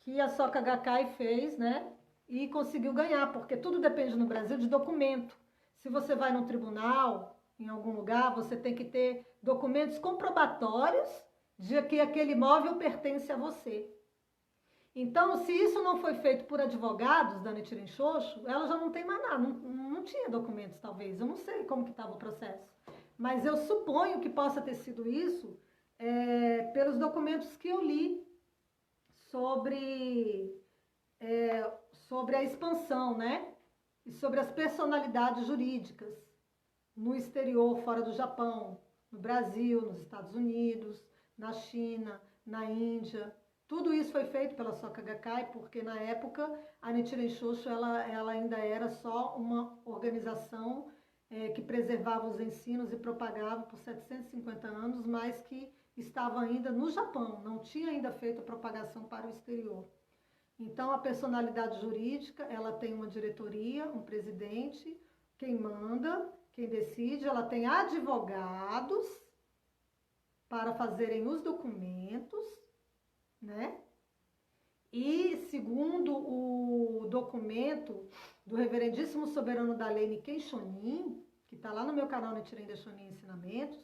[SPEAKER 2] que a Soka Gakkai fez, né? E conseguiu ganhar, porque tudo depende no Brasil de documento. Se você vai num tribunal, em algum lugar, você tem que ter documentos comprobatórios de que aquele imóvel pertence a você. Então, se isso não foi feito por advogados da Nichiren Shoshu, ela já não tem mais nada, não tinha documentos talvez, eu não sei como que estava o processo. Mas eu suponho que possa ter sido isso pelos documentos que eu li sobre a expansão, né? E sobre as personalidades jurídicas no exterior, fora do Japão, no Brasil, nos Estados Unidos, na China, na Índia, Tudo isso foi feito pela Soka Gakkai, porque na época a Nichiren Shoshu ela ainda era só uma organização que preservava os ensinos e propagava por 750 anos, mas que estava ainda no Japão, não tinha ainda feito a propagação para o exterior. Então, a personalidade jurídica, ela tem uma diretoria, um presidente, quem manda, quem decide, ela tem advogados para fazerem os documentos, né? E, segundo o documento do Reverendíssimo Soberano da Lei Nikkei Shonin, que está lá no meu canal Nichiren Daishonin Ensinamentos,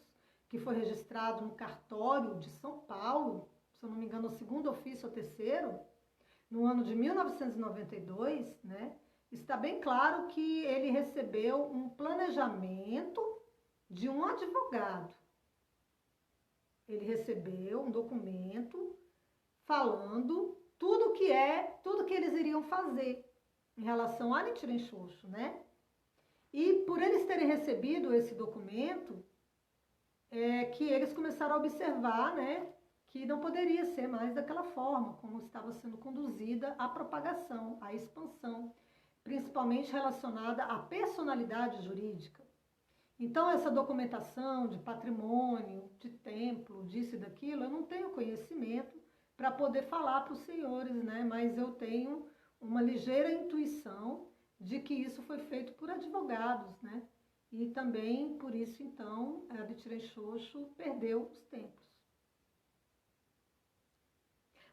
[SPEAKER 2] que foi registrado no cartório de São Paulo, se eu não me engano, o segundo ofício ou terceiro, no ano de 1992, né, está bem claro que ele recebeu um planejamento de um advogado. Ele recebeu um documento falando tudo que eles iriam fazer em relação a Nichiren Shoshu, né? E por eles terem recebido esse documento, que eles começaram a observar, né, que não poderia ser mais daquela forma como estava sendo conduzida a propagação, a expansão, principalmente relacionada à personalidade jurídica. Então, essa documentação de patrimônio, de templo, disso e daquilo, eu não tenho conhecimento para poder falar para os senhores, né? Mas eu tenho uma ligeira intuição de que isso foi feito por advogados, né? E também, por isso, então, a Nichiren Shoshu perdeu os templos.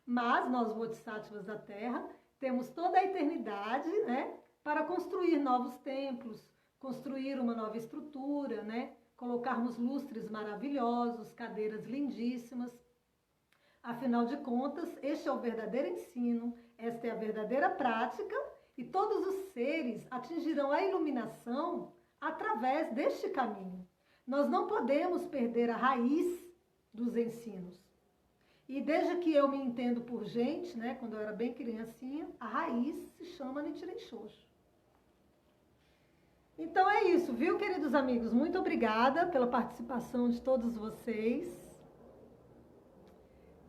[SPEAKER 2] Mas nós, Bodhisattvas da Terra, temos toda a eternidade, né, para construir novos templos, construir uma nova estrutura, né, colocarmos lustres maravilhosos, cadeiras lindíssimas. Afinal de contas, este é o verdadeiro ensino, esta é a verdadeira prática, e todos os seres atingirão a iluminação através deste caminho. Nós não podemos perder a raiz dos ensinos. E desde que eu me entendo por gente, né, quando eu era bem criancinha, a raiz se chama Nichiren Shoshu. Então é isso, viu, queridos amigos? Muito obrigada pela participação de todos vocês.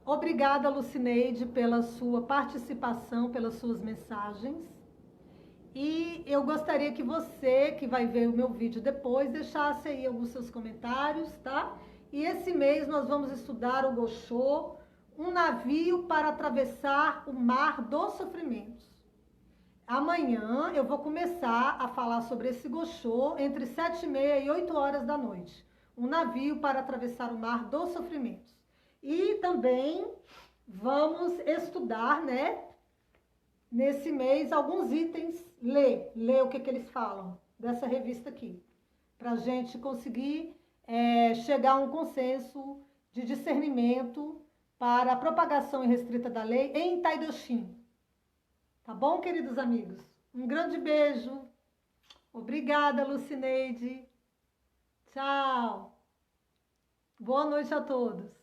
[SPEAKER 2] Obrigada, Lucineide, pela sua participação, pelas suas mensagens. E eu gostaria que você, que vai ver o meu vídeo depois, deixasse aí alguns seus comentários, tá? E esse mês nós vamos estudar o Gosho, um navio para atravessar o mar dos sofrimentos. Amanhã eu vou começar a falar sobre esse Gosho entre 7h30 e 8 horas da noite. Um navio para atravessar o mar dos sofrimentos. E também vamos estudar, né, nesse mês, alguns itens, ler o que eles falam dessa revista aqui, para a gente conseguir chegar a um consenso de discernimento para a propagação irrestrita da lei em Taidoshin. Tá bom, queridos amigos? Um grande beijo. Obrigada, Lucineide. Tchau. Boa noite a todos.